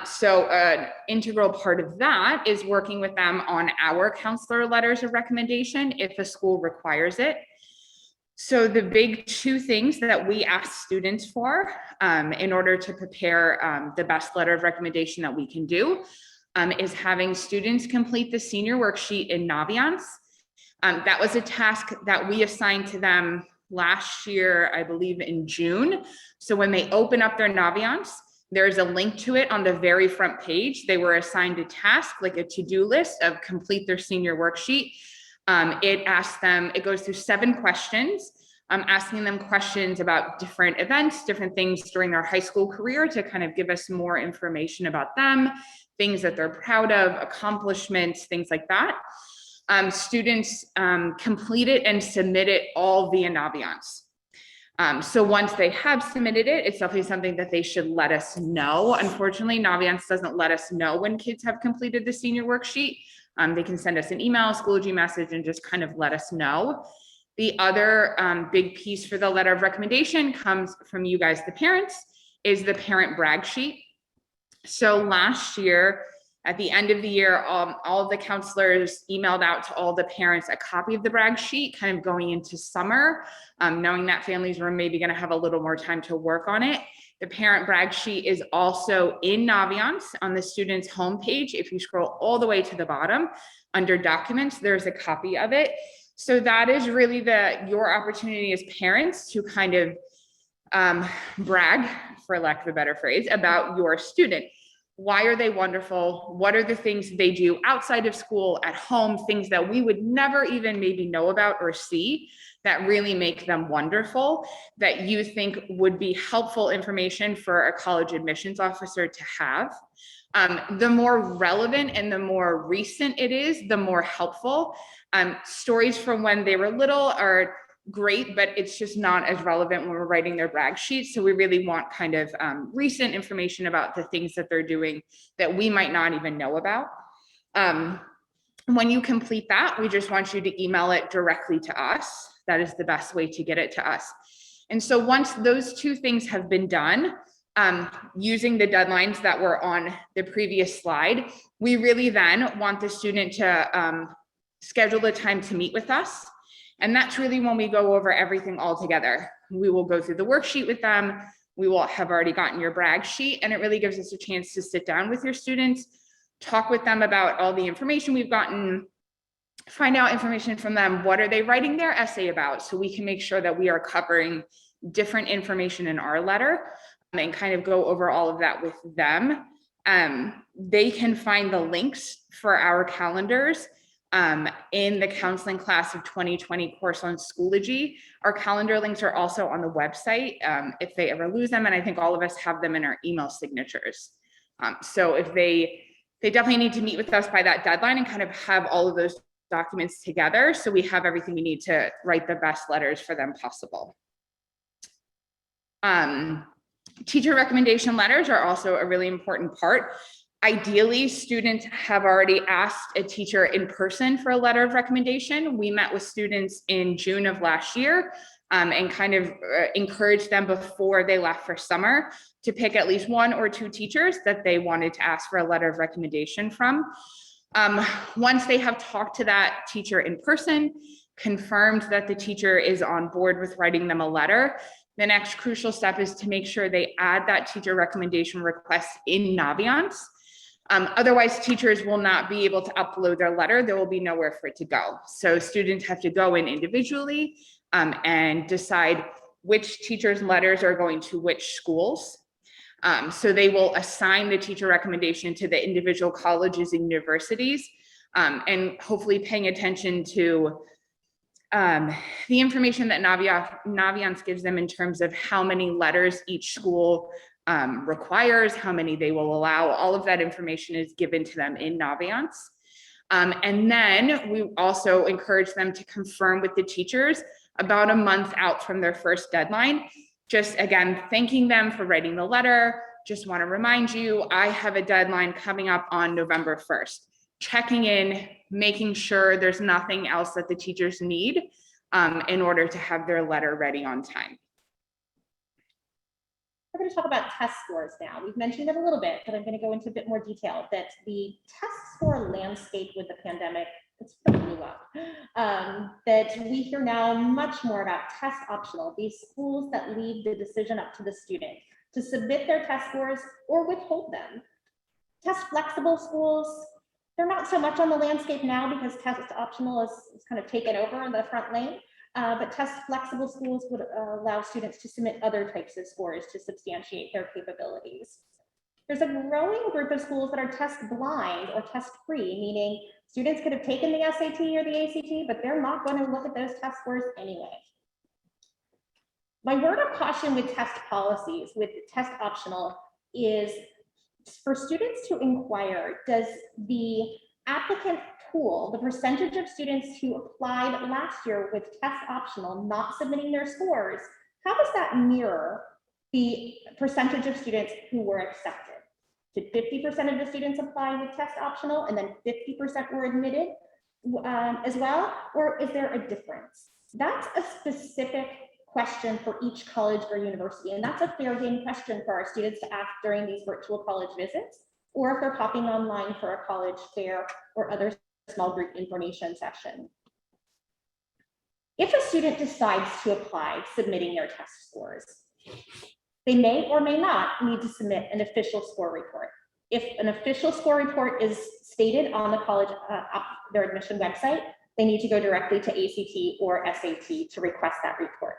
So an integral part of that is working with them on our counselor letters of recommendation if a school requires it. So the big two things that we ask students for in order to prepare the best letter of recommendation that we can do is having students complete the senior worksheet in Naviance. That was a task that we assigned to them last year, I believe in June. So when they open up their Naviance, there's a link to it on the very front page. They were assigned a task, like a to-do list of complete their senior worksheet. It asks them, it goes through 7 questions, asking them questions about different events, different things during their high school career to kind of give us more information about them, things that they're proud of, accomplishments, things like that. Students complete it and submit it all via Naviance. So once they have submitted it, it's definitely something that they should let us know. Unfortunately, Naviance doesn't let us know when kids have completed the senior worksheet. They can send us an email, Schoology message, and just kind of let us know. The other big piece for the letter of recommendation comes from you guys, the parents, is the parent brag sheet. So last year, at the end of the year, all of the counselors emailed out to all the parents a copy of the brag sheet, kind of going into summer, knowing that families were maybe going to have a little more time to work on it. The parent brag sheet is also in Naviance on the student's homepage. If you scroll all the way to the bottom, under documents, there's a copy of it. So that is really your opportunity as parents to kind of brag, for lack of a better phrase, about your student. Why are they wonderful? What are the things they do outside of school, at home, things that we would never even maybe know about or see that really make them wonderful, that you think would be helpful information for a college admissions officer to have. The more relevant and the more recent it is, the more helpful. Stories from when they were little are great, but it's just not as relevant when we're writing their brag sheets. So we really want kind of recent information about the things that they're doing that we might not even know about. When you complete that, we just want you to email it directly to us. That is the best way to get it to us. And so once those two things have been done, using the deadlines that were on the previous slide, we really then want the student to schedule a time to meet with us. And that's really when we go over everything all together. We will go through the worksheet with them. We will have already gotten your brag sheet, and it really gives us a chance to sit down with your students, talk with them about all the information we've gotten, find out information from them. What are they writing their essay about? So we can make sure that we are covering different information in our letter and kind of go over all of that with them. They can find the links for our calendars in the counseling class of 2020 course on Schoology. Our calendar links are also on the website if they ever lose them, and I think all of us have them in our email signatures. So if they definitely need to meet with us by that deadline and kind of have all of those documents together so we have everything we need to write the best letters for them possible. Teacher recommendation letters are also a really important part. Ideally, students have already asked a teacher in person for a letter of recommendation. We met with students in June of last year and kind of encouraged them before they left for summer to pick at least one or two teachers that they wanted to ask for a letter of recommendation from. Once they have talked to that teacher in person, confirmed that the teacher is on board with writing them a letter, the next crucial step is to make sure they add that teacher recommendation request in Naviance. Otherwise, teachers will not be able to upload their letter. There will be nowhere for it to go. So students have to go in individually and decide which teachers' letters are going to which schools. So they will assign the teacher recommendation to the individual colleges and universities, and hopefully paying attention to the information that Naviance gives them in terms of how many letters each school requires, how many they will allow. All of that information is given to them in Naviance. And then we also encourage them to confirm with the teachers about a month out from their first deadline. Just again, thanking them for writing the letter. Just want to remind you, I have a deadline coming up on November 1st. Checking in, making sure there's nothing else that the teachers need in order to have their letter ready on time. We're going to talk about test scores now. We've mentioned it a little bit, but I'm going to go into a bit more detail that the test score landscape with the pandemic, it's really blew up. That we hear now much more about test optional, these schools that leave the decision up to the student to submit their test scores or withhold them. Test flexible schools, they're not so much on the landscape now because test optional is kind of taken over in the front lane. But test flexible schools would allow students to submit other types of scores to substantiate their capabilities. There's a growing group of schools that are test blind or test free, meaning students could have taken the SAT or the ACT, but they're not going to look at those test scores anyway. My word of caution with test policies, with test optional, is for students to inquire, does the applicant pool, the percentage of students who applied last year with test optional, not submitting their scores, how does that mirror the percentage of students who were accepted? Did 50% of the students apply with test optional and then 50% were admitted as well? Or is there a difference? That's a specific question for each college or university. And that's a fair game question for our students to ask during these virtual college visits, or if they're popping online for a college fair or other small group information session. If a student decides to apply submitting their test scores, they may or may not need to submit an official score report. If an official score report is stated on the college, their admission website, they need to go directly to ACT or SAT to request that report.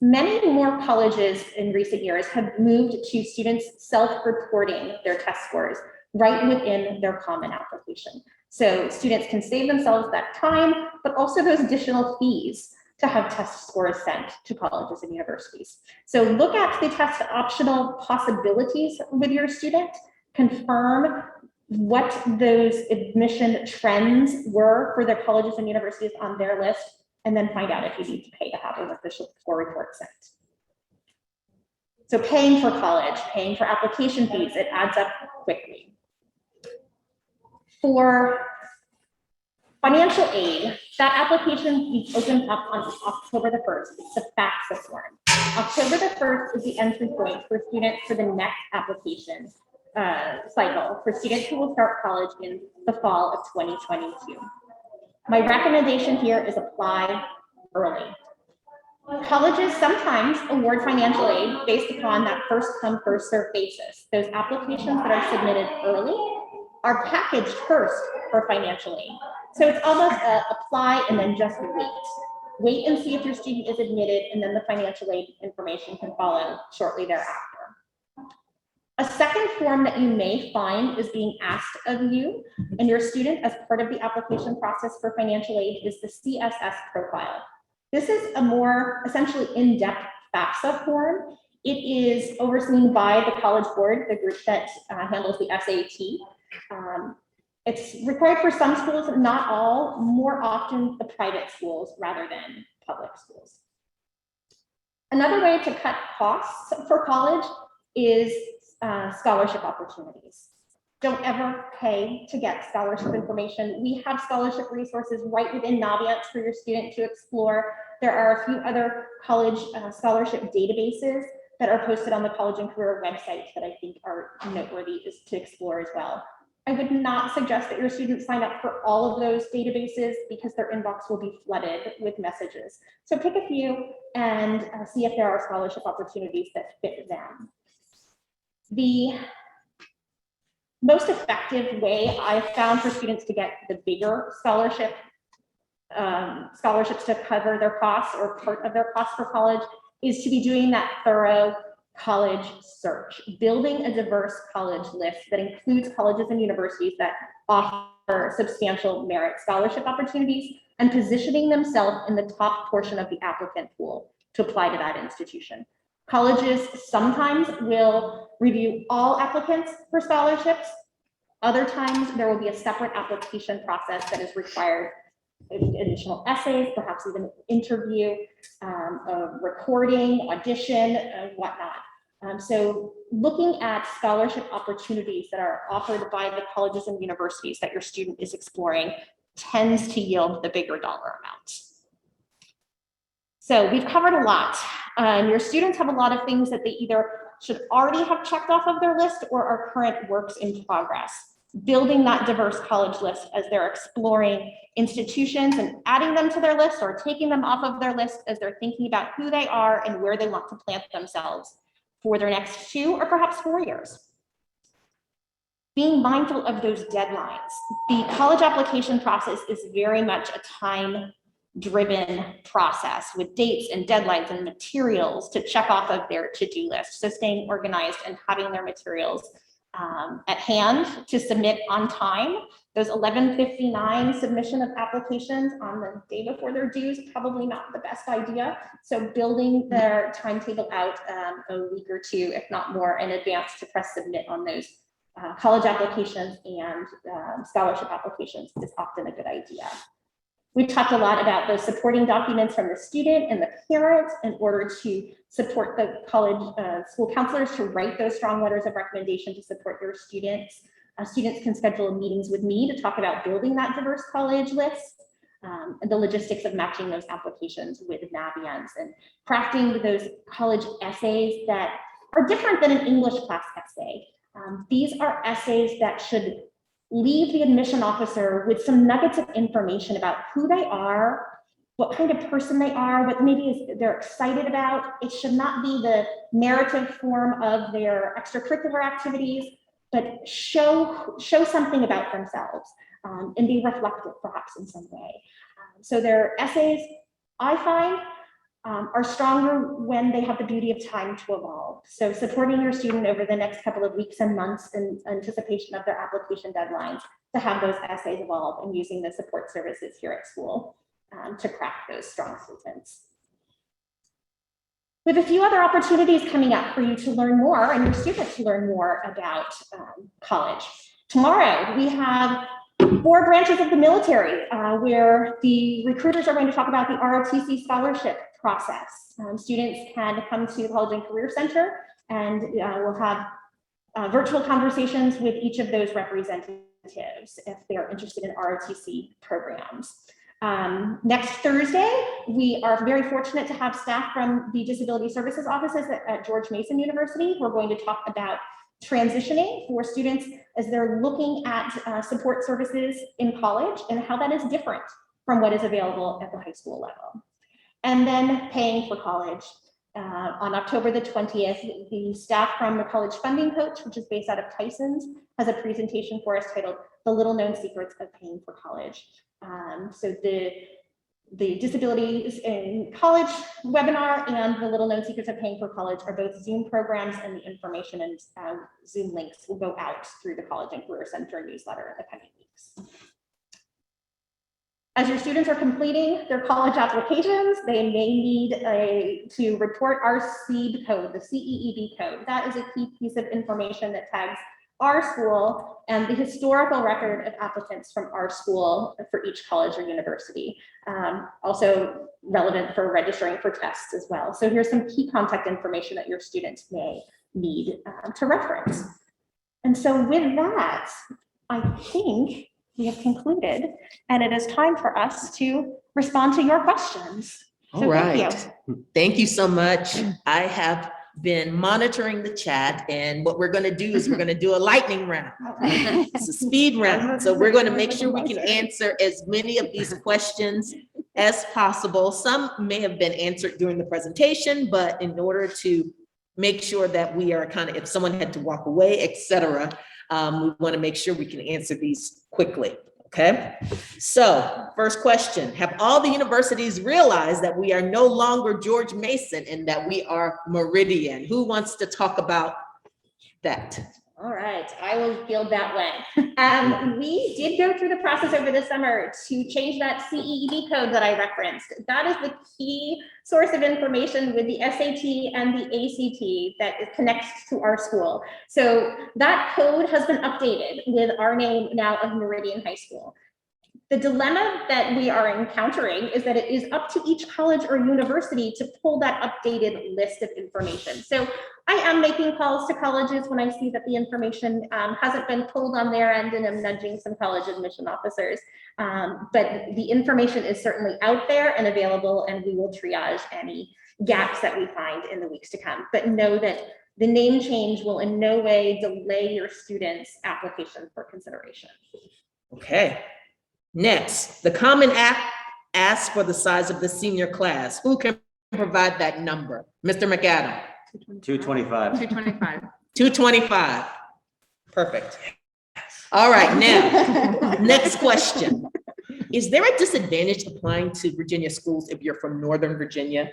Many more colleges in recent years have moved to students self-reporting their test scores right within their common application. So students can save themselves that time, but also those additional fees to have test scores sent to colleges and universities. So look at the test optional possibilities with your student, confirm what those admission trends were for their colleges and universities on their list, and then find out if you need to pay to have an official score report sent. So paying for college, paying for application fees, it adds up quickly. For financial aid, that application opens up on October the 1st. It's the FAFSA form. October the 1st is the entry point for students for the next application cycle for students who will start college in the fall of 2022. My recommendation here is apply early. Colleges sometimes award financial aid based upon that first come, first served basis. Those applications that are submitted early are packaged first for financial aid. So it's almost a apply and then just wait. Wait and see if your student is admitted, and then the financial aid information can follow shortly thereafter. A second form that you may find is being asked of you and your student as part of the application process for financial aid is the Css Profile. This is a more essentially in-depth FAFSA form. It is overseen by the College Board, the group that handles the SAT. It's required for some schools, not all, more often the private schools rather than public schools. Another way to cut costs for college is scholarship opportunities. Don't ever pay to get scholarship information. We have scholarship resources right within Naviance for your student to explore. There are a few other college scholarship databases that are posted on the College and Career website that I think are noteworthy to explore as well. I would not suggest that your students sign up for all of those databases because their inbox will be flooded with messages. So pick a few and see if there are scholarship opportunities that fit them. The most effective way I've found for students to get the bigger scholarships to cover their costs or part of their costs for college is to be doing that thorough college search, building a diverse college list that includes colleges and universities that offer substantial merit scholarship opportunities and positioning themselves in the top portion of the applicant pool to apply to that institution. Colleges sometimes will review all applicants for scholarships. Other times there will be a separate application process that is required, additional essays, perhaps even interview, recording, audition, and whatnot. So looking at scholarship opportunities that are offered by the colleges and universities that your student is exploring tends to yield the bigger dollar amounts. So we've covered a lot. Your students have a lot of things that they either should already have checked off of their list or are current works in progress. Building that diverse college list as they're exploring institutions and adding them to their list or taking them off of their list as they're thinking about who they are and where they want to plant themselves for their next 2 or perhaps 4 years. Being mindful of those deadlines. The college application process is very much a time-driven process with dates and deadlines and materials to check off of their to-do list. So staying organized and having their materials at hand to submit on time. Those 11:59 submission of applications on the day before their due is probably not the best idea. So building their timetable out a week or 2, if not more, in advance to press submit on those college applications and scholarship applications is often a good idea. We talked a lot about those supporting documents from the student and the parent in order to support the college school counselors to write those strong letters of recommendation to support your students. Students can schedule meetings with me to talk about building that diverse college list, and the logistics of matching those applications with Naviance and crafting those college essays that are different than an English class essay. These are essays that should leave the admission officer with some nuggets of information about who they are, what kind of person they are, what maybe they're excited about. It should not be the narrative form of their extracurricular activities, but show something about themselves and be reflective perhaps in some way. So their essays, I find, are stronger when they have the beauty of time to evolve. So supporting your student over the next couple of weeks and months in anticipation of their application deadlines to have those essays evolve, and using the support services here at school to craft those strong statements. We have a few other opportunities coming up for you to learn more and your students to learn more about college. Tomorrow, we have 4 branches of the military where the recruiters are going to talk about the ROTC scholarship process. Students can come to the College and Career Center, and we'll have virtual conversations with each of those representatives if they're interested in ROTC programs. Next Thursday, we are very fortunate to have staff from the Disability Services offices at George Mason University. We're going to talk about transitioning for students as they're looking at support services in college and how that is different from what is available at the high school level. And then paying for college. On October the 20th, the staff from the College Funding Coach, which is based out of Tyson's, has a presentation for us titled The Little Known Secrets of Paying for College. So the Disabilities in College webinar and the Little Known Secrets of Paying for College are both Zoom programs, and the information and Zoom links will go out through the College and Career Center newsletter in the coming weeks. As your students are completing their college applications, they may need to report our CEEB code, the CEEB code. That is a key piece of information that tags our school and the historical record of applicants from our school for each college or university. Also relevant for registering for tests as well. So here's some key contact information that your students may need to reference. And so with that, I think we have concluded, and it is time for us to respond to your questions. All So thank right. you. Thank you so much. I have been monitoring the chat, and what we're going to do is we're going to do a lightning round. It's a speed round. So we're going to make sure we can answer as many of these questions as possible. Some may have been answered during the presentation, but in order to make sure that we are kind of, if someone had to walk away, etc., we want to make sure we can answer these quickly. Okay, so first question, have all the universities realized that we are no longer George Mason and that we are Meridian? Who wants to talk about that? All right, I will field that one. We did go through the process over the summer to change that CEEB code that I referenced. That is the key source of information with the SAT and the ACT that connects to our school. So that code has been updated with our name now of Meridian High School. The dilemma that we are encountering is that it is up to each college or university to pull that updated list of information. So I am making calls to colleges when I see that the information hasn't been pulled on their end, and I'm nudging some college admission officers. But the information is certainly out there and available, and we will triage any gaps that we find in the weeks to come. But know that the name change will in no way delay your students' application for consideration. Okay. Next, the Common App asks for the size of the senior class. Who can provide that number? Mr. McAdam. 225. 225. 225. Perfect. All right, now, next question. Is there a disadvantage applying to Virginia schools if you're from Northern Virginia?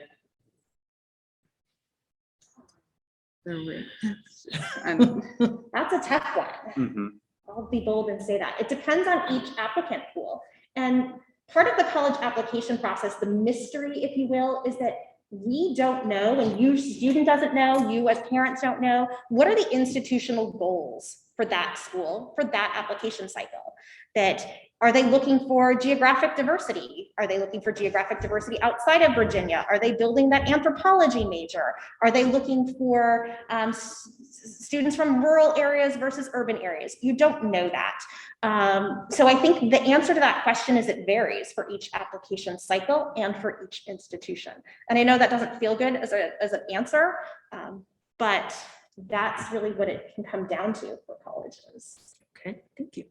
And That's a tough one. Mhm. I'll be bold and say that. It depends on each applicant pool. And part of the college application process, the mystery, if you will, is that we don't know, and you student doesn't know, you as parents don't know, what are the institutional goals for that school, for that application cycle? That are they looking for geographic diversity? Are they looking for geographic diversity outside of Virginia? Are they building that anthropology major? Are they looking for students from rural areas versus urban areas? You don't know that. So I think the answer to that question is it varies for each application cycle and for each institution. And I know that doesn't feel good as an answer, but that's really what it can come down to for colleges. Okay, thank you.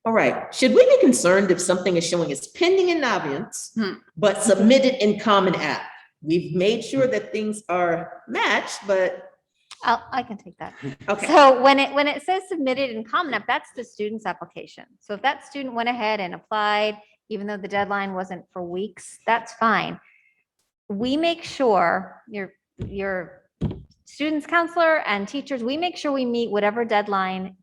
All right, should we be concerned if something is showing as pending in Naviance, but submitted in Common App? We've made sure that things are matched, but I can take that. okay. So when it says submitted in Common App, that's the student's application. So if that student went ahead and applied, even though the deadline wasn't for weeks, that's fine. we make sure your students counselor and teachers, we make sure we meet whatever deadline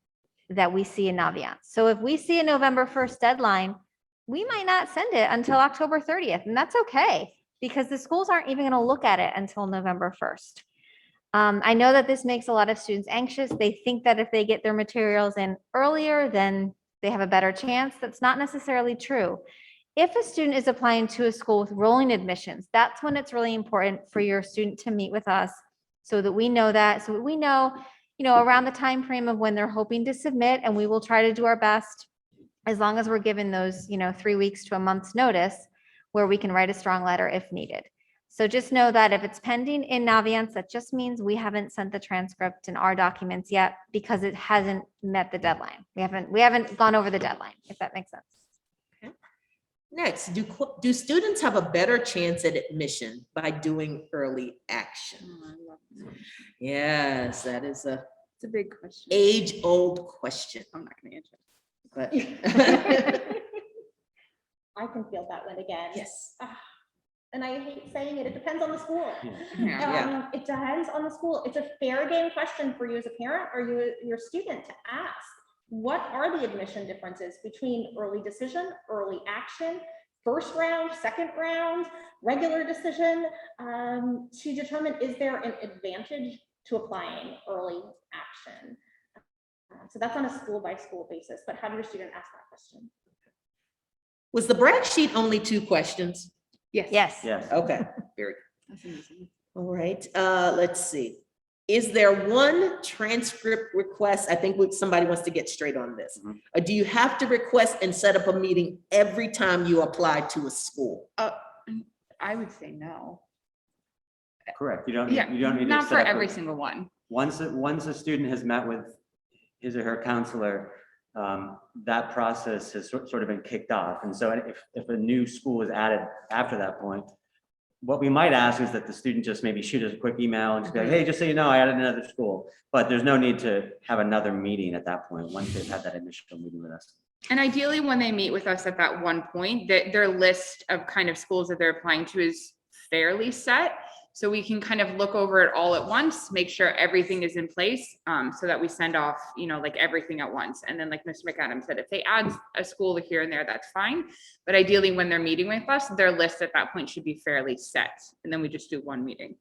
that we see in Naviance. So if we see a November 1st deadline, we might not send it until October 30th, and that's okay, because the schools aren't even going to look at it until November 1st. I know that this makes a lot of students anxious. They think that if they get their materials in earlier, then they have a better chance. That's not necessarily true. If a student is applying to a school with rolling admissions, that's when it's really important for your student to meet with us so that we know that, so that we know, around the time frame of when they're hoping to submit, and we will try to do our best as long as we're given those, 3 weeks to a month's notice where we can write a strong letter if needed. So just know that if it's pending in Naviance, that just means we haven't sent the transcript and our documents yet because it hasn't met the deadline. We haven't gone over the deadline, if that makes sense. Next, do students have a better chance at admission by doing early action? Oh, I love that. Yes, that is a It's a big question. age-old question. I'm not gonna answer. But I can feel that one again. yes, And I hate saying it, it depends on the school. Yeah. It depends on the school. It's a fair game question for you as a parent or your student to ask. What are the admission differences between early decision, early action, first round, second round, regular decision, to determine, is there an advantage to applying early action? So that's on a school by school basis, but have your student ask that question. was the brag sheet only 2 questions? Yes. Yes. Yes. Okay, very That's amazing. All right, let's see. Is there one transcript request? I think somebody wants to get straight on this. Mhm. Do you have to request and set up a meeting every time you apply to a school? I would say no. Correct. You don't Yeah, need to not set for up every single one. Once a student has met with his or her counselor, that process has sort of been kicked off. And so if a new school is added after that point, what we might ask is that the student just maybe shoot us a quick email and just be like, hey, just so you know, I added another school. But there's no need to have another meeting at that point, once they've had that initial meeting with us. And ideally, when they meet with us at that one point, their list of kind of schools that they're applying to is fairly set. So we can kind of look over it all at once, make sure everything is in place, so that we send off, like everything at once. And then like Mr. McAdams said, if they add a school here and there, that's fine. But ideally, when they're meeting with us, their list at that point should be fairly set. And then we just do one meeting.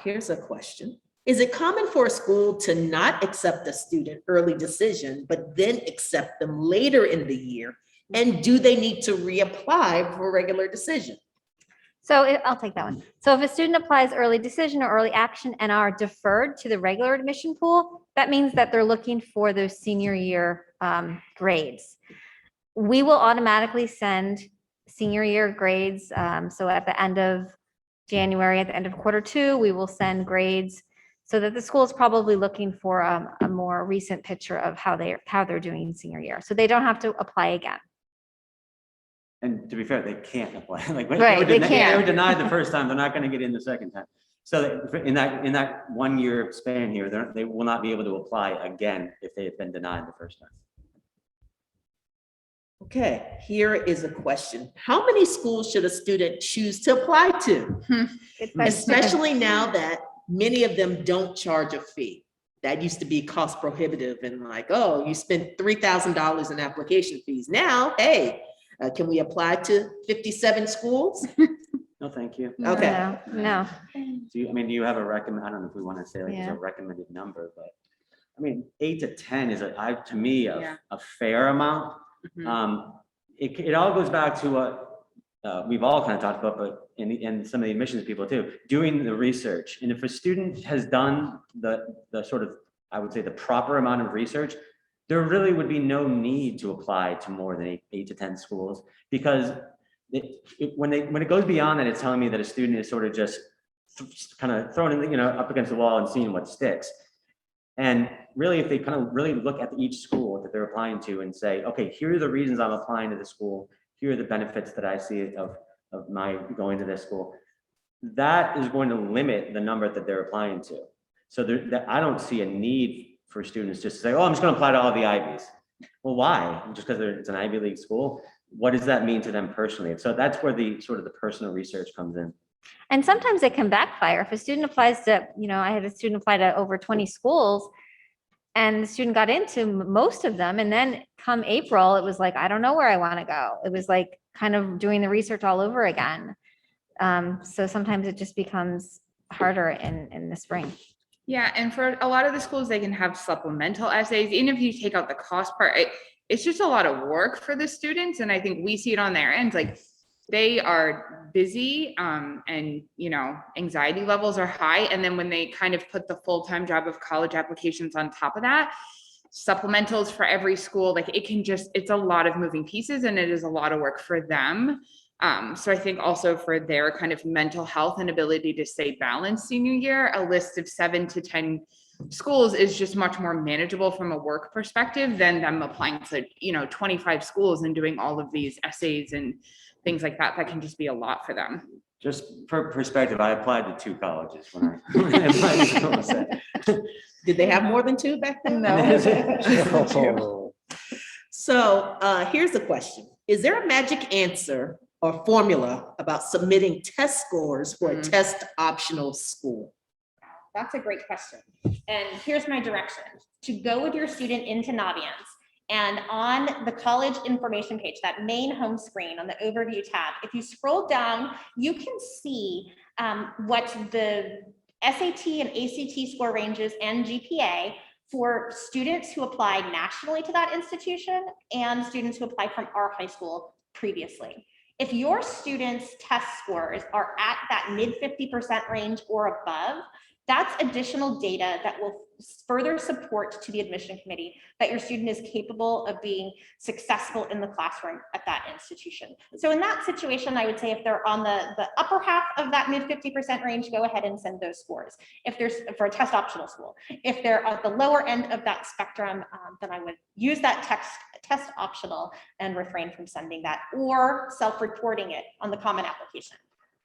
Here's a question. Is it common for a school to not accept a student early decision, but then accept them later in the year? And do they need to reapply for regular decision? So I'll take that one. So if a student applies early decision or early action and are deferred to the regular admission pool, that means that they're looking for those senior year grades. We will automatically send senior year grades. So at the end of January, at the end of Q2, we will send grades so that the school is probably looking for a more recent picture of how they're doing in senior year. So they don't have to apply again. And to be fair, they can't apply. Like when Right, they they can't. were denied the first time, they're not going to get in the second time. So in that 1 year span here, they will not be able to apply again if they have been denied the first time. Okay, here is a question. How many schools should a student choose to apply to? Good question. Especially now that many of them don't charge a fee. That used to be cost prohibitive and like, oh, you spent $3,000 in application fees. Now, hey, can we apply to 57 schools? No, thank you. Okay. No. Do you have a recommend? I don't know if we want to say like it's Yeah. a recommended number, but I mean, 8 to 10 is to me Yeah. a fair amount. Mhm. It all goes back to what we've all kind of talked about, but in some of the admissions people too, doing the research. And if a student has done the sort of, I would say, the proper amount of research, there really would be no need to apply to more than 8 to 10 schools, because when it goes beyond that, it's telling me that a student is sort of just kind of thrown in, up against the wall and seeing what sticks. And really, if they kind of really look at each school that they're applying to and say, okay, here are the reasons I'm applying to the school, here are the benefits that I see of my going to this school, that is going to limit the number that they're applying to. So I don't see a need for students just to say, oh, I'm just going to apply to all the Ivies. Well, why? Just because it's an Ivy League school? What does that mean to them personally? And so that's where the sort of the personal research comes in. And sometimes it can backfire. If a student applies to, I had a student apply to over 20 schools and the student got into most of them. And then come April, it was like, I don't know where I want to go. It was like kind of doing the research all over again. So sometimes it just becomes harder in the spring. Yeah, and for a lot of the schools, they can have supplemental essays. Even if you take out the cost part, it's just a lot of work for the students. And I think we see it on their end, like they are busy and, anxiety levels are high. And then when they kind of put the full-time job of college applications on top of that, supplementals for every school, like it's a lot of moving pieces and it is a lot of work for them. So I think also for their kind of mental health and ability to stay balanced senior year, a list of 7 to 10 schools is just much more manageable from a work perspective than them applying to, 25 schools and doing all of these essays and things like that. That can just be a lot for them. Just for perspective, I applied to 2 colleges when I applied to school set. Did they have more than 2 back then? Oh. So here's a question. Is there a magic answer or formula about submitting test scores for a test optional school? That's a great question. And here's my direction. To go with your student into Naviance, and on the college information page, that main home screen on the overview tab, if you scroll down, you can see what the SAT and ACT score ranges and GPA for students who applied nationally to that institution and students who applied from our high school previously. If your students' test scores are at that mid 50% range or above, that's additional data that will further support to the admission committee that your student is capable of being successful in the classroom at that institution. So in that situation, I would say if they're on the upper half of that mid 50% range, go ahead and send those scores. If there's for a test optional school, if they're at the lower end of that spectrum, then I would use that test optional and refrain from sending that or self-reporting it on the common application.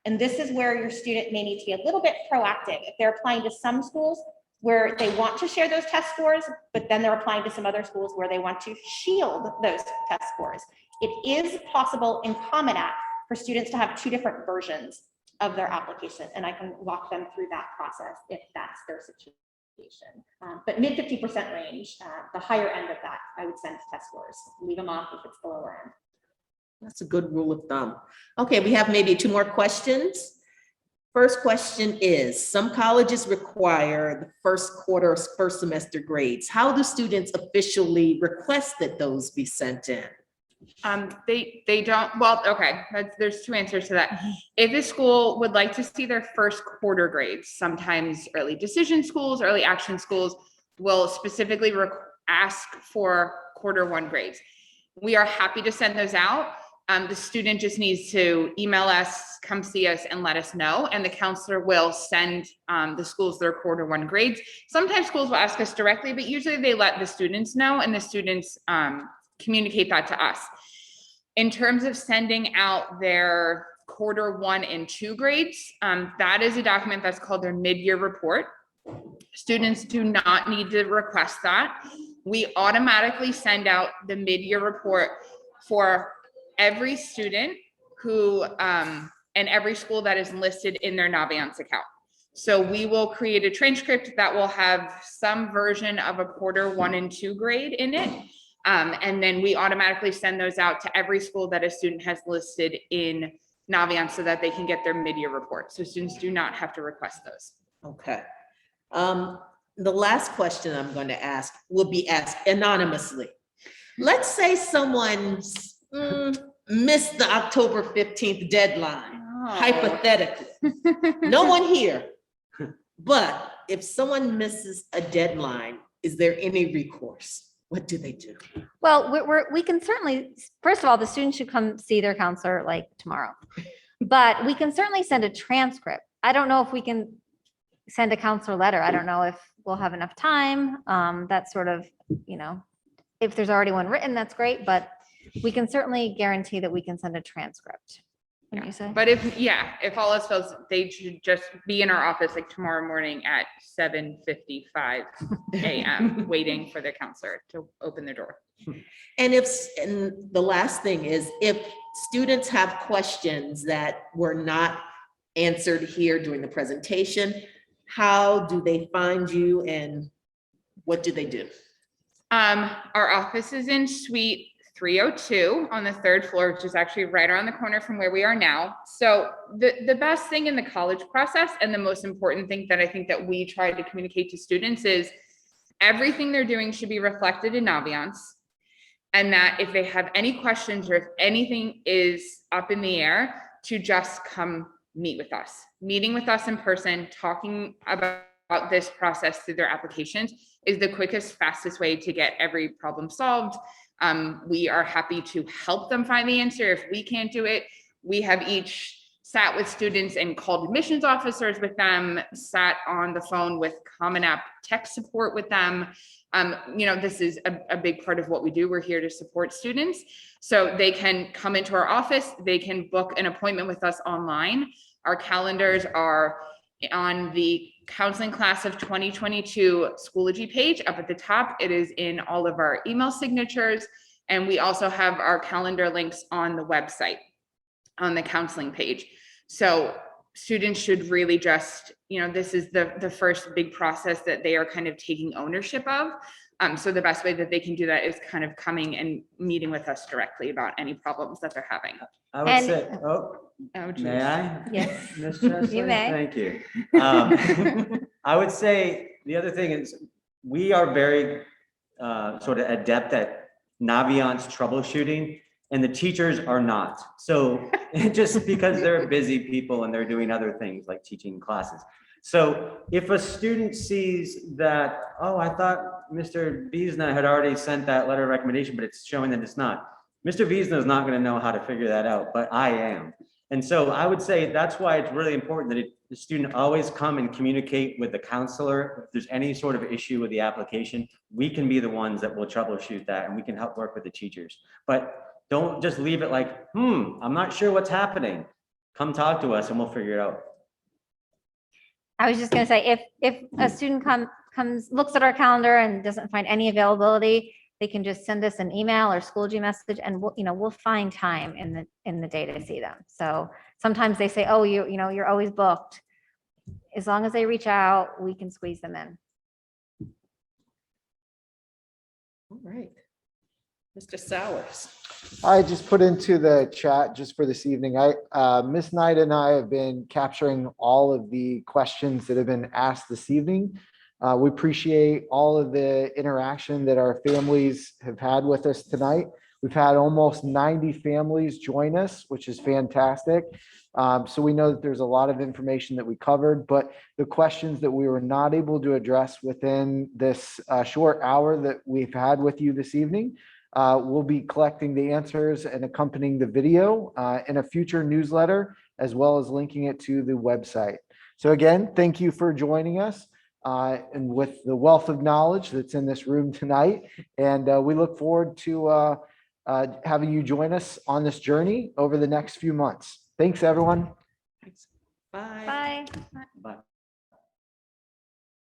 And this is where your student may need to be a little bit proactive. If they're applying to some schools where they want to share those test scores, but then they're applying to some other schools where they want to shield those test scores. It is possible in Common App for students to have 2 different versions of their application, and I can walk them through that process if that's their situation. But mid 50% range, the higher end of that, I would send test scores. Leave them off if it's the lower end. That's a good rule of thumb. Okay, we have maybe 2 more questions. First question is, some colleges require the first quarter, first semester grades. How do students officially request that those be sent in? They don't, well, okay, there's 2 answers to that. If a school would like to see their first quarter grades, sometimes early decision schools, early action schools will specifically ask for quarter 1 grades. We are happy to send those out. The student just needs to email us, come see us and let us know. And the counselor will send the schools their quarter 1 grades. Sometimes schools will ask us directly, but usually they let the students know and the students communicate that to us. In terms of sending out their quarter 1 and 2 grades, that is a document that's called their mid-year report. Students do not need to request that. We automatically send out the mid-year report for every student who and every school that is listed in their Naviance account. So we will create a transcript that will have some version of a quarter 1 and 2 grade in it. And then we automatically send those out to every school that a student has listed in Naviance so that they can get their mid-year report. So students do not have to request those. Okay. The last question I'm going to ask will be asked anonymously. Let's say someone's missed the October 15th deadline, hypothetically. No one here. But if someone misses a deadline, is there any recourse? What do they do? Well, we can certainly, first of all, the student should come see their counselor like tomorrow. But we can certainly send a transcript. I don't know if we can send a counselor letter. I don't know if we'll have enough time. That's sort of, if there's already one written, that's great, but we can certainly guarantee that we can send a transcript. Wouldn't you say? But if all else fails, they should just be in our office like tomorrow morning at 7:55 a.m. waiting for the counselor to open the door. And the last thing is, if students have questions that were not answered here during the presentation. How do they find you and what do they do? Our office is in Suite 302 on the 3rd floor, which is actually right around the corner from where we are now. So the best thing in the college process, and the most important thing that I think that we try to communicate to students, is everything they're doing should be reflected in Naviance. And that if they have any questions or if anything is up in the air, to just come meet with us. Meeting with us in person, talking about this process through their applications is the quickest, fastest way to get every problem solved. We are happy to help them find the answer. If we can't do it, we have each sat with students and called admissions officers with them, sat on the phone with Common App tech support with them. This is a big part of what we do. We're here to support students. So they can come into our office, they can book an appointment with us online. Our calendars are on the counseling class of 2022 Schoology page up at the top. It is in all of our email signatures. And we also have our calendar links on the website, on the counseling page. So students should really just, this is the first big process that they are kind of taking ownership of. So the best way that they can do that is kind of coming and meeting with us directly about any problems that they're having. I would And- say, Oh, geez. may I? Yes. Ms. Chesley? You may. Thank you. I would say the other thing is we are very sort of adept at Naviance troubleshooting, and the teachers are not. So just because they're busy people and they're doing other things like teaching classes. So if a student sees that, oh, I thought Mr. Wiesner had already sent that letter of recommendation, but it's showing that it's not. Mr. Wiesner is not going to know how to figure that out, but I am. And so I would say that's why it's really important that the student always come and communicate with the counselor. If there's any sort of issue with the application, we can be the ones that will troubleshoot that, and we can help work with the teachers. But don't just leave it like, I'm not sure what's happening. Come talk to us and we'll figure it out. I was just gonna say, if a student comes, looks at our calendar and doesn't find any availability, they can just send us an email or Schoology message, and we'll find time in the day to see them. So sometimes they say, oh, you're always booked. As long as they reach out, we can squeeze them in. All right. Mr. Sowers. I just put into the chat just for this evening. Miss Knight and I have been capturing all of the questions that have been asked this evening. We appreciate all of the interaction that our families have had with us tonight. We've had almost 90 families join us, which is fantastic. So we know that there's a lot of information that we covered, but the questions that we were not able to address within this short hour that we've had with you this evening, we'll be collecting the answers and accompanying the video in a future newsletter, as well as linking it to the website. So again, thank you for joining us. And with the wealth of knowledge that's in this room tonight. And we look forward to having you join us on this journey over the next few months. Thanks, everyone. Bye. Bye. Bye.